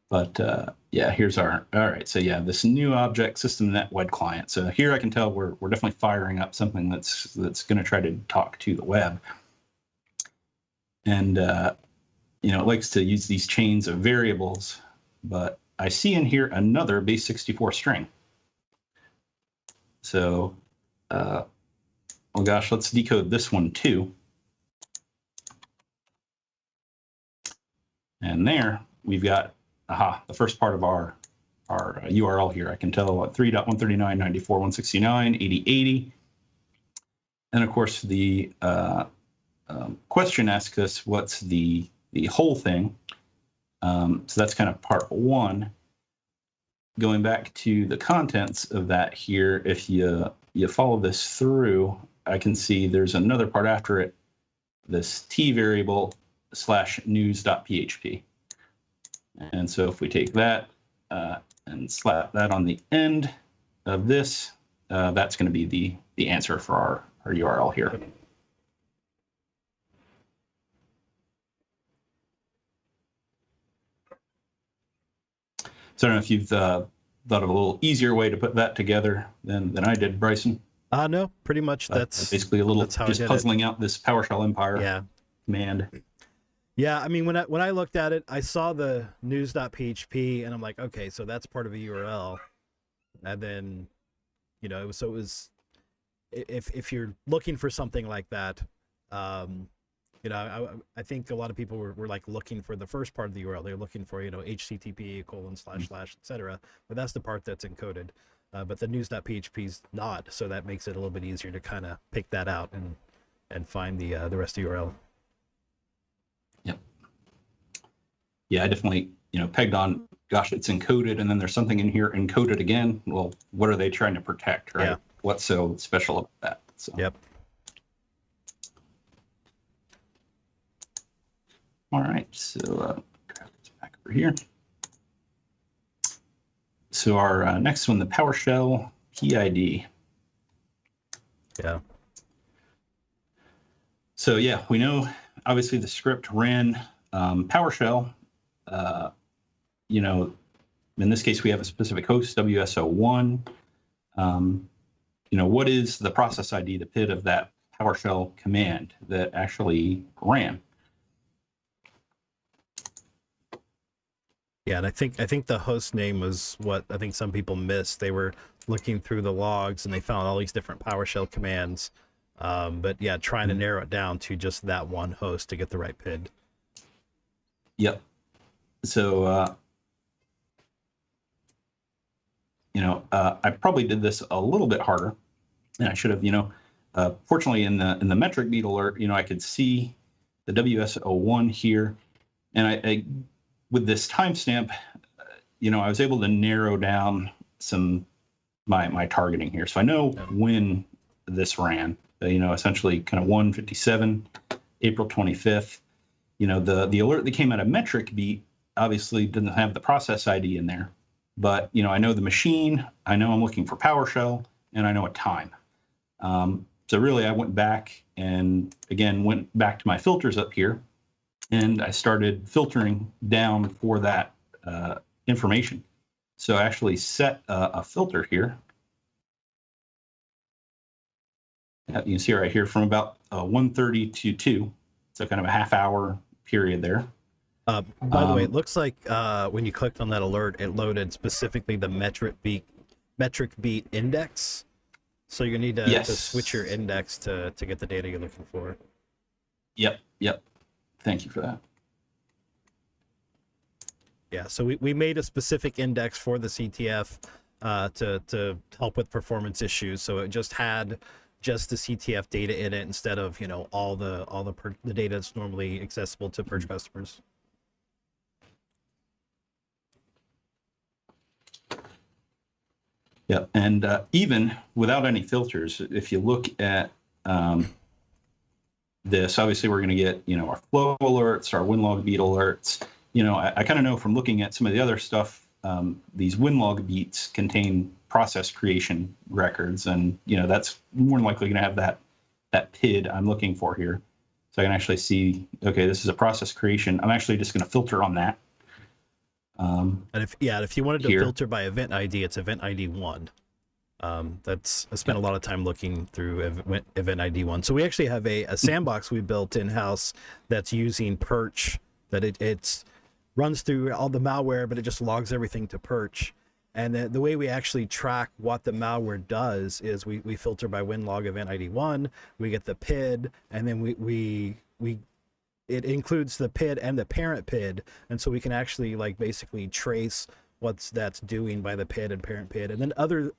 But yeah, here's all right. So yeah, this new object system net web client. So here I can tell we're definitely firing up something that's going to try to talk to the web. And you know, it likes to use these chains of variables, but I see in here another base 64 string. So, oh gosh, let's decode this one too. And there we've got, the first part of our URL here. I can tell 3.139.94.169.80.80. And of course, the question asks us what's the whole thing. So that's kind of part one. Going back to the contents of that here, if you follow this through, I can see there's another part after it, this t variable / news.php. And so if we take that and slap that on the end of this, that's going to be the answer for our URL here. So I don't know if you've thought of a little easier way to put that together than I did, Bryson. No, pretty much that's basically a little just puzzling out this PowerShell Empire command. Yeah, I mean, when I looked at it, I saw the news.php, and I'm like, okay, so that's part of a URL. And then, you know, it was if you're looking for something like that, you know, I think a lot of people were like looking for the first part of the URL. They're looking for, you know, http:// etc. But that's the part that's encoded. But the news.php is not, so that makes it a little bit easier to kind of pick that out and find the rest of the URL. Yep. Yeah, I definitely, you know, pegged on, gosh, it's encoded, and then there's something in here encoded again. Well, what are they trying to protect, right? Yeah. What's so special about that? So. Yep. All right, so grab this back over here. So our next one, the PowerShell PID. Yeah. So yeah, we know obviously the script ran PowerShell. You know, in this case, we have a specific host, WSO1. You know, what is the process ID, the PID of that PowerShell command that actually ran? Yeah, and I think the host name was what I think some people missed. They were looking through the logs and they found all these different PowerShell commands. But yeah, trying to narrow it down to just that one host to get the right PID. Yep. So, you know, I probably did this a little bit harder, and I should have. You know, fortunately, in the metric beat alert, you know, I could see the WSO1 here, and I with this timestamp, you know, I was able to narrow down some my targeting here. So I know when this ran. You know, essentially, kind of 1:57, April 25th. You know, the alert that came out of metric beat obviously didn't have the process ID in there, but you know, I know the machine, I know I'm looking for PowerShell, and I know a time. So really, I went back and again went back to my filters up here, and I started filtering down for that information. So I actually set a filter here. You can see right here from about 1:30 to 2, so kind of a half-hour period there. By the way, it looks like when you clicked on that alert, it loaded specifically the metric beat index. So you need to switch your index to get the data you're looking for. Yep. Thank you for that. Yeah, so we made a specific index for the CTF to help with performance issues. So it just had just the CTF data in it instead of, you know, all the data that's normally accessible to Perch customers. Yeah, and even without any filters, if you look at this, obviously we're going to get, you know, our flow alerts, our winlog beat alerts. You know, I kind of know from looking at some of the other stuff, these winlog beats contain process creation records, and you know that's more than likely going to have that PID I'm looking for here. So I can actually see, okay, this is a process creation. I'm actually just going to filter on that. And if you wanted to filter by event ID, it's event ID 1. I spent a lot of time looking through event ID 1. So we actually have a sandbox we built in-house that's using Perch, that it runs through all the malware, but it just logs everything to Perch. And the way we actually track what the malware does is we filter by winlog event ID 1, we get the PID, and then it includes the PID and the parent PID, and so we can actually like basically trace what's that's doing by the PID and parent PID. And then other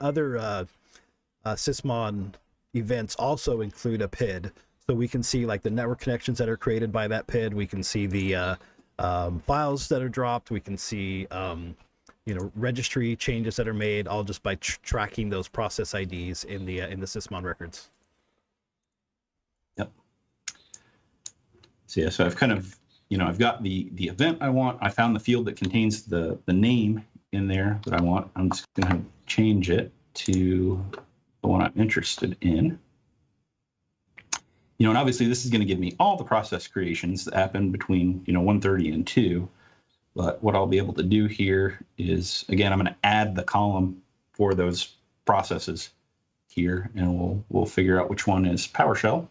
sysmon events also include a PID, so we can see like the network connections that are created by that PID. We can see the files that are dropped. We can see you know, registry changes that are made, all just by tracking those process IDs in the sysmon records. Yep. So yeah, so I've kind of, you know, I've got the event I want. I found the field that contains the name in there that I want. I'm just going to change it to the one I'm interested in. You know, and obviously this is going to give me all the process creations that happen between, you know, 1:30 and 2. But what I'll be able to do here is, again, I'm going to add the column for those processes here, and we'll figure out which one is PowerShell.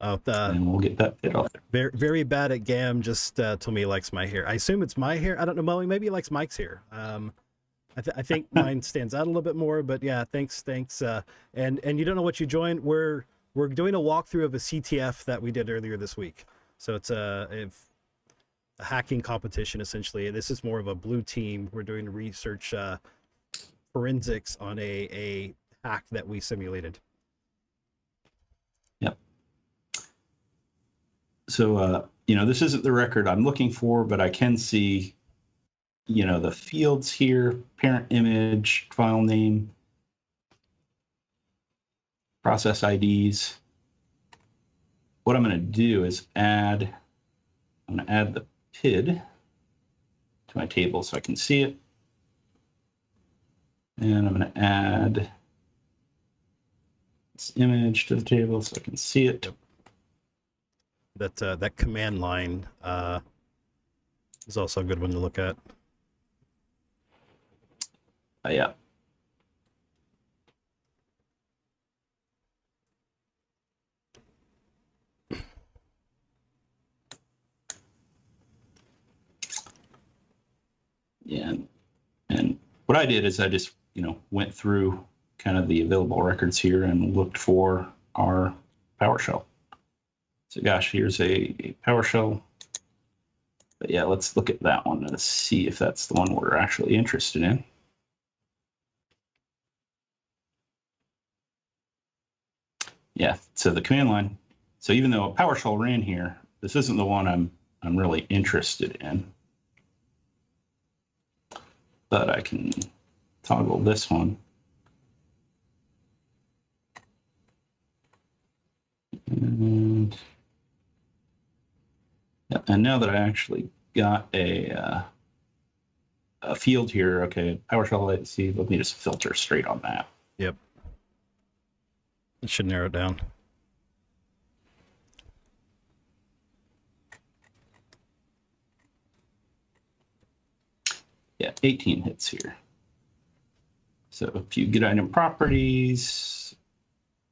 And we'll get that PID off there. Very, very bad at GAM. Just told me he likes my hair. I assume it's my hair. I don't know. Maybe he likes Mike's hair. I think mine stands out a little bit more. But yeah, thanks. And you don't know what you joined. We're doing a walkthrough of a CTF that we did earlier this week. So it's a hacking competition essentially. This is more of a blue team. We're doing research forensics on a hack that we simulated. Yep. So you know, this isn't the record I'm looking for, but I can see, you know, the fields here: parent image, file name, process IDs. What I'm going to do is I'm going to add the PID to my table so I can see it. And I'm going to add this image to the table so I can see it. Yep. That command line is also a good one to look at. Yeah. Yeah, and what I did is I just, went through kind of the available records here and looked for our PowerShell. So gosh, here's a PowerShell. But yeah, let's look at that one to see if that's the one we're actually interested in. Yeah, so the command line. So even though a PowerShell ran here, this isn't the one I'm really interested in. But I can toggle this one. And now that I actually got a field here, okay, PowerShell, let's see, let me just filter straight on that. Yep. It should narrow it down. Yeah, 18 hits here. So if you get item properties,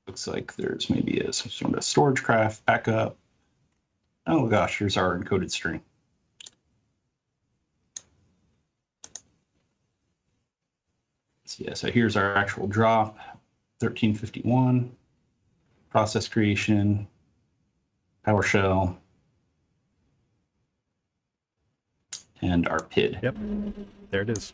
looks like there's maybe some sort of storage craft backup. Oh gosh, here's our encoded string. So yeah, so here's our actual drop, 1351, process creation, PowerShell, and our PID. Yep, there it is.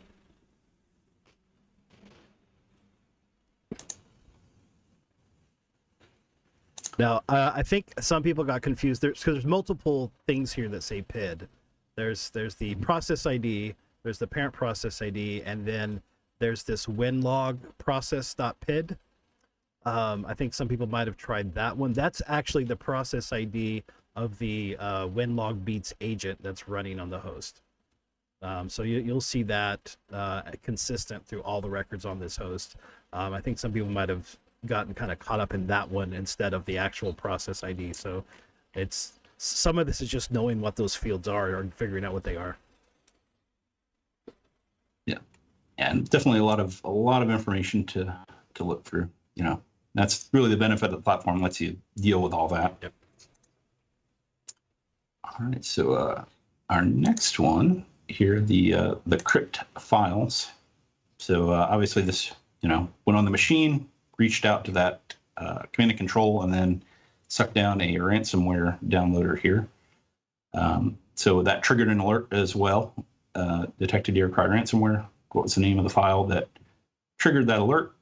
Now, I think some people got confused. There's multiple things here that say PID. There's the process ID, there's the parent process ID, and then there's this winlog process.pid. I think some people might have tried that one. That's actually the process ID of the winlog beats agent that's running on the host. So you'll see that consistent through all the records on this host. I think some people might have gotten kind of caught up in that one instead of the actual process ID. So it's some of this is just knowing what those fields are or figuring out what they are. Yeah, and definitely a lot of information to look through. That's really the benefit of the platform, lets you deal with all that. Yep. All right, so our next one here, the Crypt Files. So obviously this, went on the machine, reached out to that command and control, and then sucked down a ransomware downloader here. So that triggered an alert as well. Detected DRCry ransomware. What was the name of the file that triggered that alert?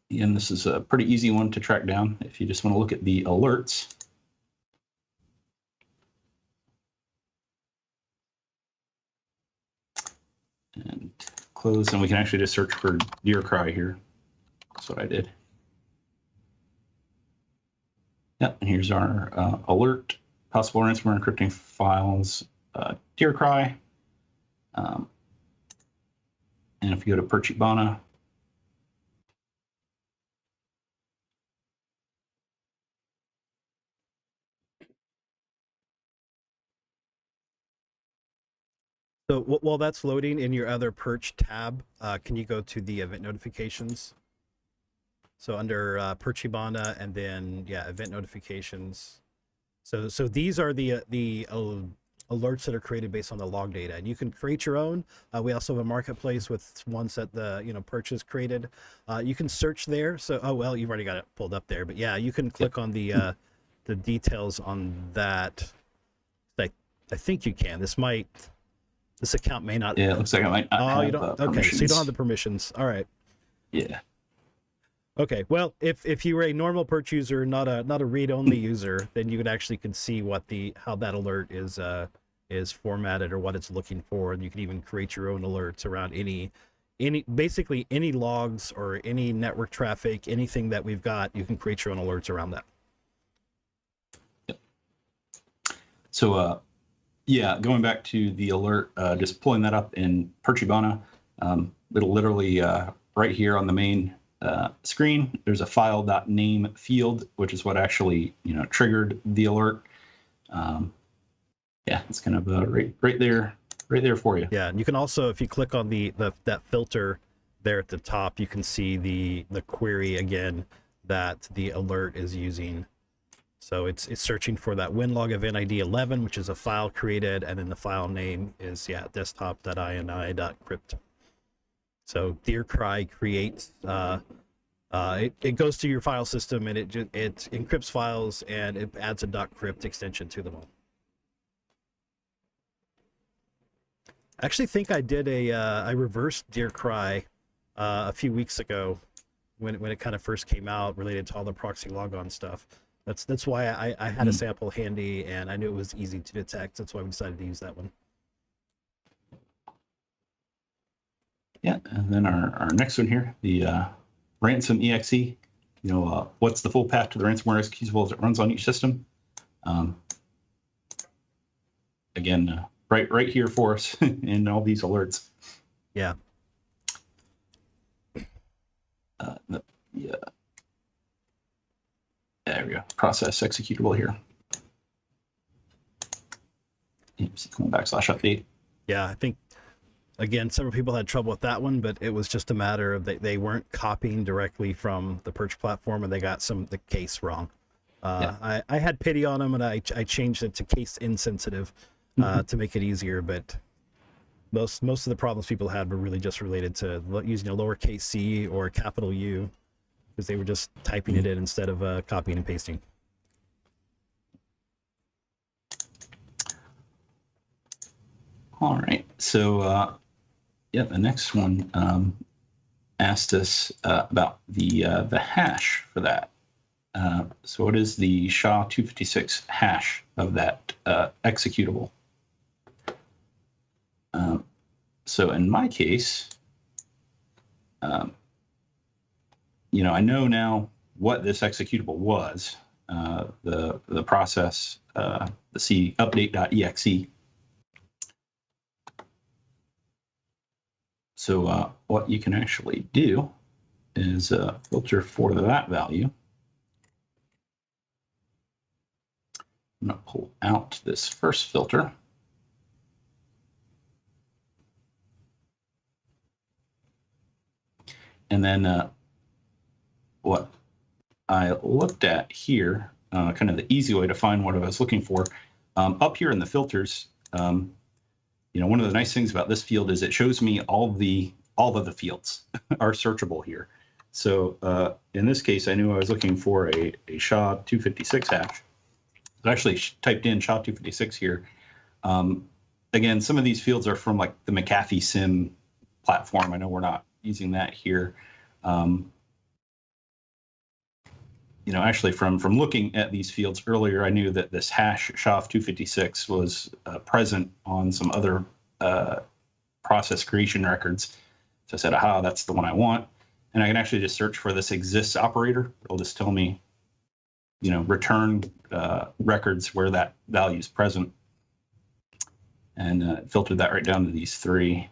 And this is a pretty easy one to track down if you just want to look at the alerts. And close, and we can actually just search for DRCry here. That's what I did. Yep, and here's our alert, possible ransomware encrypting files, DRCry. And if you go to Perchibana, So while that's loading in your other Perch tab, can you go to the event notifications? So under Perchibana and then event notifications. So these are the alerts that are created based on the log data, and you can create your own. We also have a marketplace with ones that the Perch has created. You can search there. So you've already got it pulled up there, but yeah, you can click on the details on that. I think you can. This account may not. Yeah, it looks like I might not have you don't. Okay, so you don't have the permissions. All right. Yeah. Okay. Well, if you were a normal Perch user, not a read-only user, then you can see how that alert is formatted or what it's looking for, and you can even create your own alerts around basically any logs or any network traffic, anything that we've got. You can create your own alerts around that. Yep. So yeah, going back to the alert, just pulling that up in Perchibana, it'll literally right here on the main screen, there's a file.name field, which is what actually triggered the alert. Yeah, it's kind of right there for you. Yeah, and you can also, if you click on that filter there at the top, you can see the query again that the alert is using. So it's searching for that winlog event ID 11, which is a file created, and then the file name is desktop.ini.crypt. So dear cry creates it goes to your file system, and it encrypts files, and it adds a .crypt extension to them all. I actually think I did I reversed dear cry a few weeks ago when it kind of first came out, related to all the proxy logon stuff. That's why I had a sample handy, and I knew it was easy to detect. That's why we decided to use that one. Yeah, and then our next one here, the ransom exe. What's the full path to the ransomware executable as it runs on each system? Again, right here for us in all these alerts. Yeah. Yeah. There we go. Process executable here. /update. Yeah, I think, again, several people had trouble with that one, but it was just a matter of they weren't copying directly from the Perch platform, and they got the case wrong. I had pity on them, and I changed it to case insensitive to make it easier, but most of the problems people had were really just related to using a lowercase c or a capital U, because they were just typing it in instead of copying and pasting. All right, so the next one asked us about the hash for that. So what is the SHA-256 hash of that executable? So in my case, I know now what this executable was, the process, the C update.exe. So what you can actually do is filter for that value. I'm going to pull out this first filter. And then what I looked at here, kind of the easy way to find what I was looking for, up here in the filters, one of the nice things about this field is it shows me all of the fields are searchable here. So in this case, I knew I was looking for a SHA-256 hash. I actually typed in SHA-256 here. Again, some of these fields are from like the McAfee SIM platform. I know we're not using that here. Actually from looking at these fields earlier, I knew that this hash SHA-256 was present on some other process creation records. So I said, aha, that's the one I want. And I can actually just search for this exists operator. It'll just tell me, return records where that value is present. And filtered that right down to these three.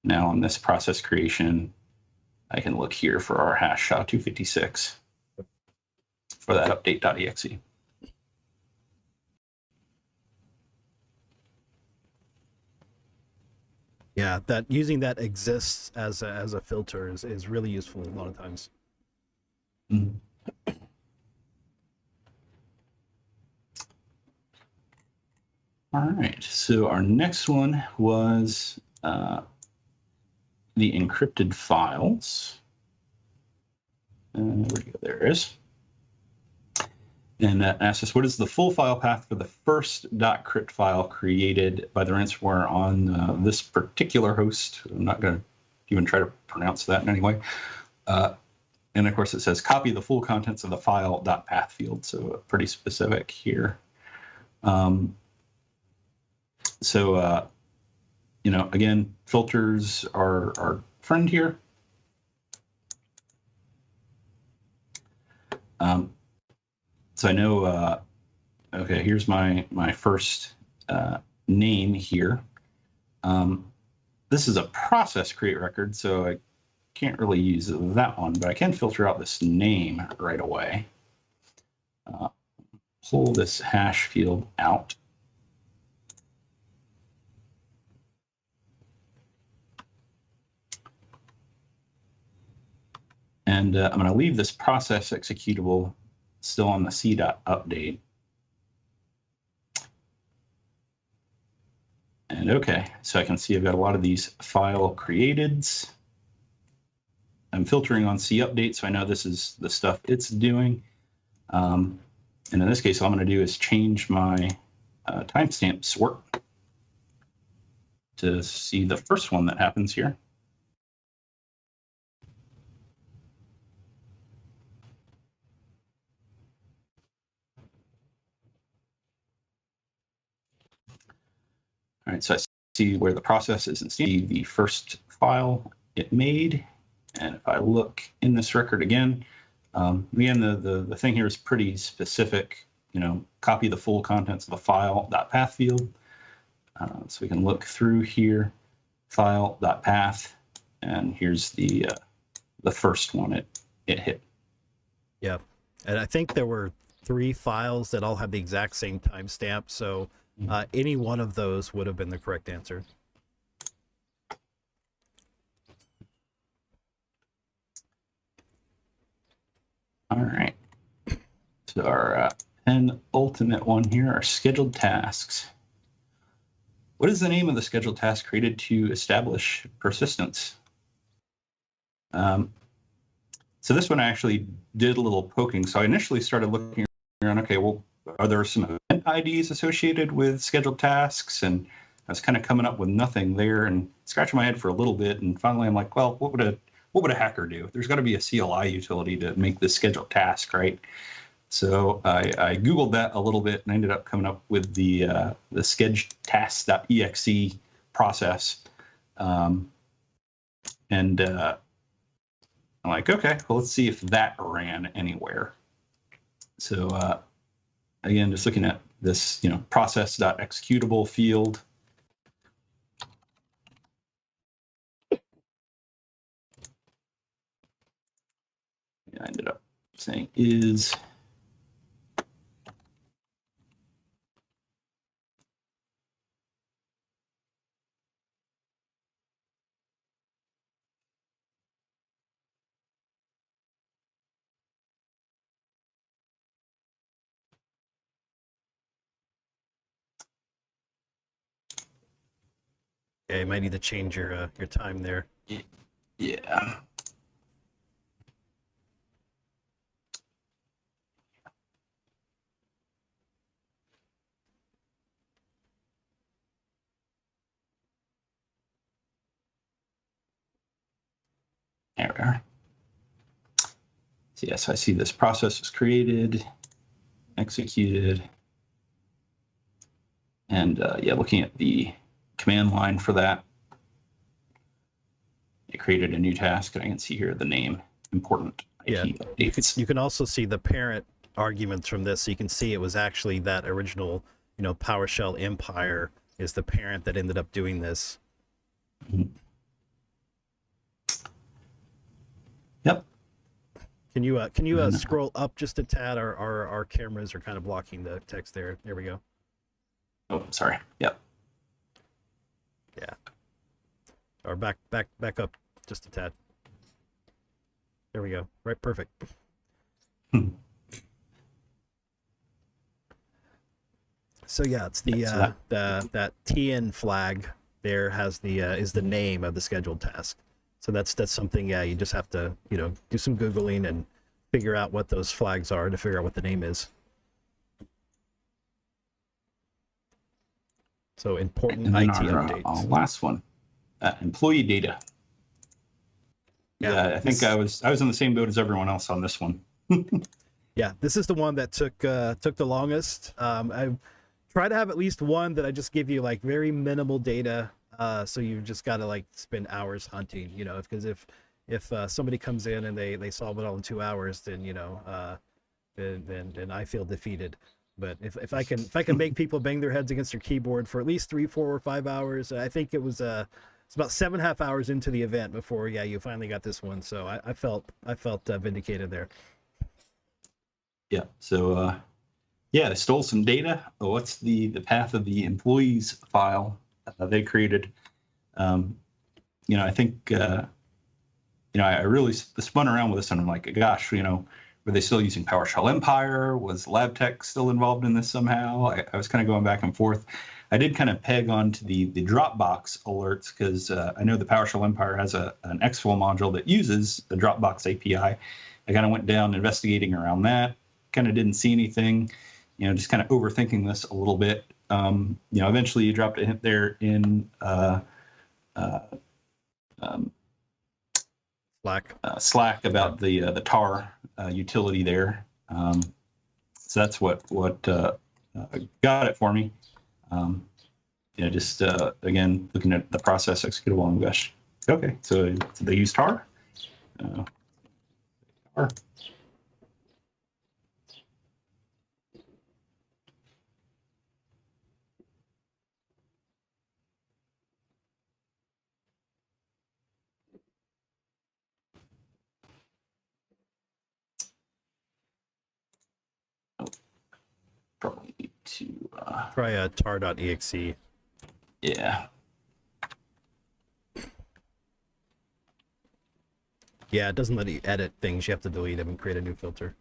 Now on this process creation, I can look here for our hash SHA-256 for that update.exe. Yeah, that using that exists as a filter is really useful a lot of times. Mm-hmm. All right, so our next one was the encrypted files. Where'd you go? There it is. And that asks us, what is the full file path for the first .crypt file created by the ransomware on this particular host? I'm not going to even try to pronounce that in any way. And of course, it says copy the full contents of the file .path field, so pretty specific here. Again, filters are our friend here. So I know, okay, here's my first name here. This is a process create record, so can't really use that one, but I can filter out this name right away. Pull this hash field out. And I'm going to leave this process executable still on the c.update. And okay, so I can see I've got a lot of these file createds. I'm filtering on c update, so I know this is the stuff it's doing. And in this case, all I'm going to do is change my timestamp sort to see the first one that happens here. All right, so I see where the process is and see the first file it made. And if I look in this record again, the thing here is pretty specific. You know, copy the full contents of a file.path field. So we can look through here, file.path, and here's the first one it hit. Yeah, and I think there were 3 files that all have the exact same timestamp, so any one of those would have been the correct answer. All right. So our penultimate one here are scheduled tasks. What is the name of the scheduled task created to establish persistence? So this one I actually did a little poking. So I initially started looking around, okay, well, are there some event IDs associated with scheduled tasks? And I was kind of coming up with nothing there and scratching my head for a little bit. And finally I'm like, well, what would a hacker do? There's got to be a CLI utility to make this scheduled task, right? So I Googled that a little bit and ended up coming up with the scheduled-tasks.exe process. I'm like, okay, well, let's see if that ran anywhere. So again, just looking at this, process.executable field. I ended up saying is. Yeah, you might need to change your time there. Yeah. There we are. So yes, I see this process was created, executed, and yeah, looking at the command line for that, it created a new task, and I can see here the name, important IT updates. You can also see the parent arguments from this, so you can see it was actually that original, PowerShell Empire is the parent that ended up doing this. Mm-hmm. Yep. Can you scroll up just a tad? Our cameras are kind of blocking the text there. There we go. Oh, sorry. Yep. Yeah. Or back up just a tad. There we go. Right, perfect. So yeah, it's the that TN flag there has the is the name of the scheduled task. So that's something, yeah, you just have to, do some Googling and figure out what those flags are to figure out what the name is. So important IT updates. Last one, employee data. Yeah, I think I was in the same boat as everyone else on this one. Yeah, this is the one that took the longest. I try to have at least one that I just give you like very minimal data. So you just got to like spend hours hunting, because if somebody comes in and they solve it all in 2 hours, then then I feel defeated. But if I can make people bang their heads against their keyboard for at least 3, 4, or 5 hours, I think it was it's about 7.5 hours into the event before, yeah, you finally got this one. So I felt vindicated there. Yeah. So yeah, they stole some data. What's the path of the employees file they created? I think I really spun around with this, and I'm like, gosh, were they still using PowerShell Empire? Was LabTech still involved in this somehow? I was kind of going back and forth. I did kind of peg onto the Dropbox alerts because I know the PowerShell Empire has an exfil module that uses the Dropbox API. I kind of went down investigating around that. Kind of didn't see anything. Just kind of overthinking this a little bit. Eventually you dropped a hint there in Slack about the tar utility there. So that's what got it for me. Just again looking at the process executable and gosh, okay, so they use tar. Tar. Probably need to try tar.exe. Yeah. Yeah, it doesn't let you edit things. You have to delete them and create a new filter.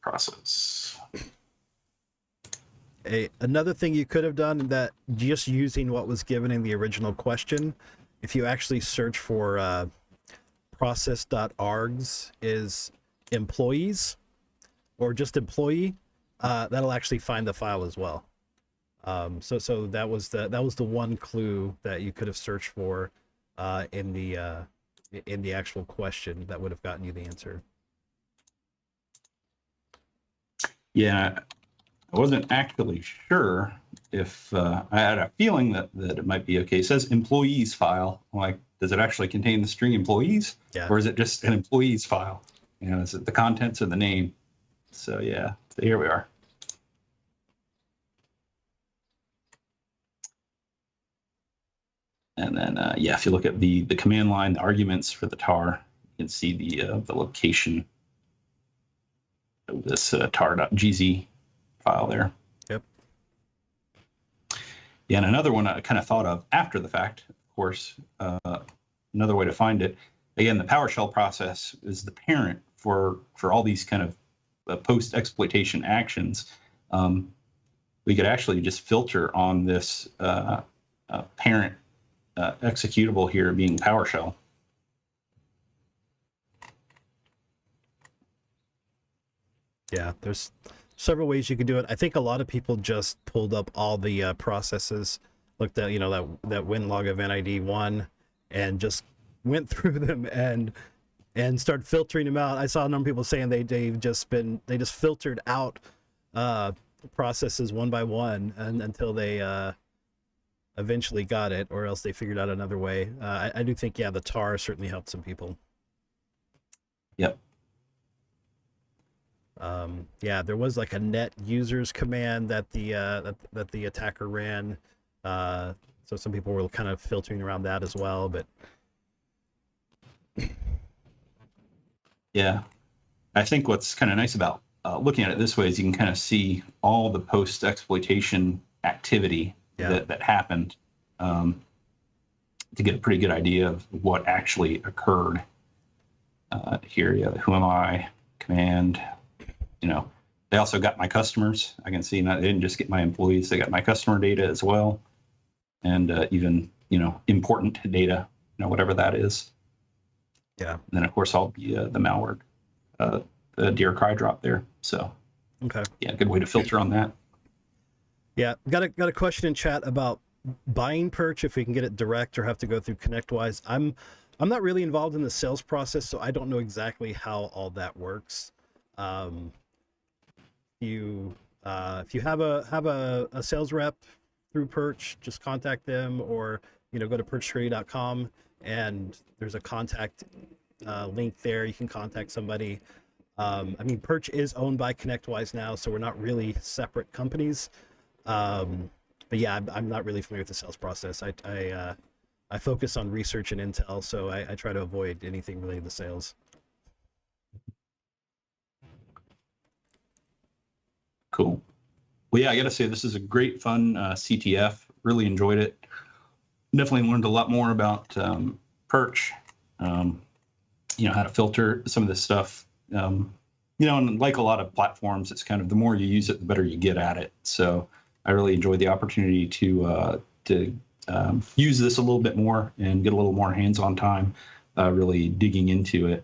Process. Another thing you could have done, that just using what was given in the original question, if you actually search for process.args is employees or just employee, that'll actually find the file as well. So that was the one clue that you could have searched for in the actual question that would have gotten you the answer. Yeah, I wasn't actually sure if I had a feeling that it might be okay. It says employees file. I'm like, does it actually contain the string employees? Yeah. Or is it just an employees file? Is it the contents or the name? So yeah, so here we are. And then yeah, if you look at the command line, the arguments for the tar, you can see the location of this tar.gz file there. Yep. Yeah, and another one I kind of thought of after the fact, of course, another way to find it. Again, the PowerShell process is the parent for all these kind of post-exploitation actions. We could actually just filter on this parent executable here being PowerShell. Yeah, there's several ways you can do it. I think a lot of people just pulled up all the processes, looked at that WinLog event ID 1, and just went through them and started filtering them out. I saw a number of people saying they just filtered out processes one by one and until they eventually got it, or else they figured out another way. I do think, yeah, the tar certainly helped some people. Yep. Yeah, there was like a net users command that the attacker ran. So some people were kind of filtering around that as well, but yeah, I think what's kind of nice about looking at it this way is you can kind of see all the post-exploitation activity that happened to get a pretty good idea of what actually occurred here. Yeah, the who am I command. They also got my customers. I can see they didn't just get my employees; they got my customer data as well, and even important data, whatever that is. Yeah. And then of course all the malware, the deer cry drop there. So okay. Yeah, good way to filter on that. Yeah, got a question in chat about buying Perch, if we can get it direct or have to go through ConnectWise. I'm not really involved in the sales process, so I don't know exactly how all that works. If you have a sales rep through Perch, just contact them, or go to perchtree.com and there's a contact link there. You can contact somebody. I mean, Perch is owned by ConnectWise now, so we're not really separate companies. But yeah, I'm not really familiar with the sales process. I focus on research and intel, so I try to avoid anything related to sales. Cool. Well, yeah, I got to say this is a great, fun CTF. Really enjoyed it. Definitely learned a lot more about Perch. You know, how to filter some of this stuff. You know, and like a lot of platforms, it's kind of the more you use it, the better you get at it. So I really enjoyed the opportunity to use this a little bit more and get a little more hands-on time, really digging into it.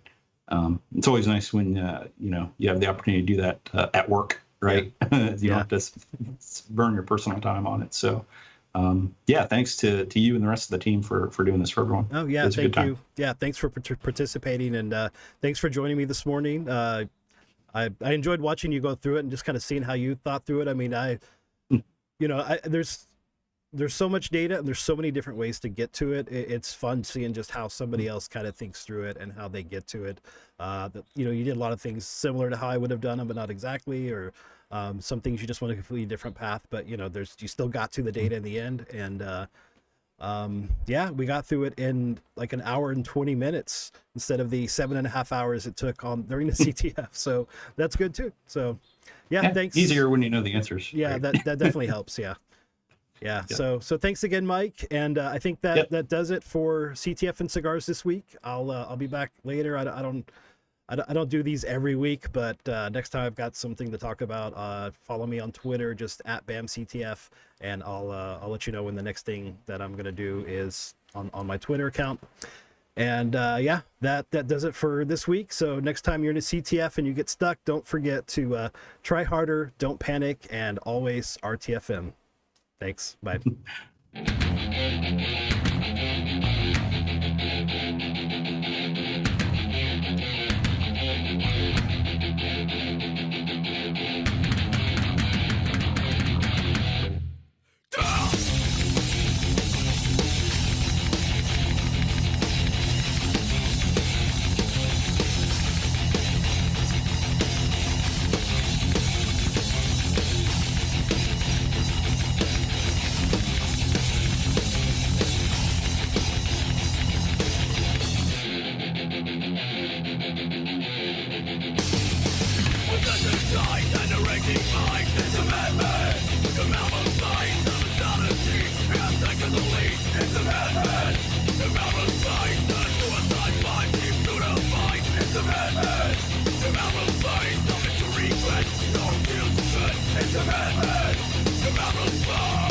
It's always nice when you know, you have the opportunity to do that at work, right? Yeah. You don't have to burn your personal time on it. So yeah, thanks to you and the rest of the team for doing this for everyone. Oh yeah, thank you. Yeah, thanks for participating, and thanks for joining me this morning. I enjoyed watching you go through it and just kind of seeing how you thought through it. I mean, you know, there's so much data and there's so many different ways to get to it. It's fun seeing just how somebody else kind of thinks through it and how they get to it. You know, you did a lot of things similar to how I would have done them, but not exactly, or some things you just want a completely different path, but you know, you still got to the data in the end. And yeah, we got through it in like an hour and 20 minutes instead of the 7.5 hours it took during the CTF. So that's good too. So yeah, thanks. Easier when you know the answers. Yeah, right? that definitely helps. Yeah. So thanks again, Mike. And I think that does it for CTF and Cigars this week. I'll be back later. I don't do these every week, but next time I've got something to talk about, follow me on Twitter, just at BAMCTF, and I'll let you know when the next thing that I'm gonna do is on my Twitter account. And yeah, that does it for this week. So next time you're in a CTF and you get stuck, don't forget to try harder, don't panic, and always RTFM. Thanks. Bye. It's a madman, the battle fight.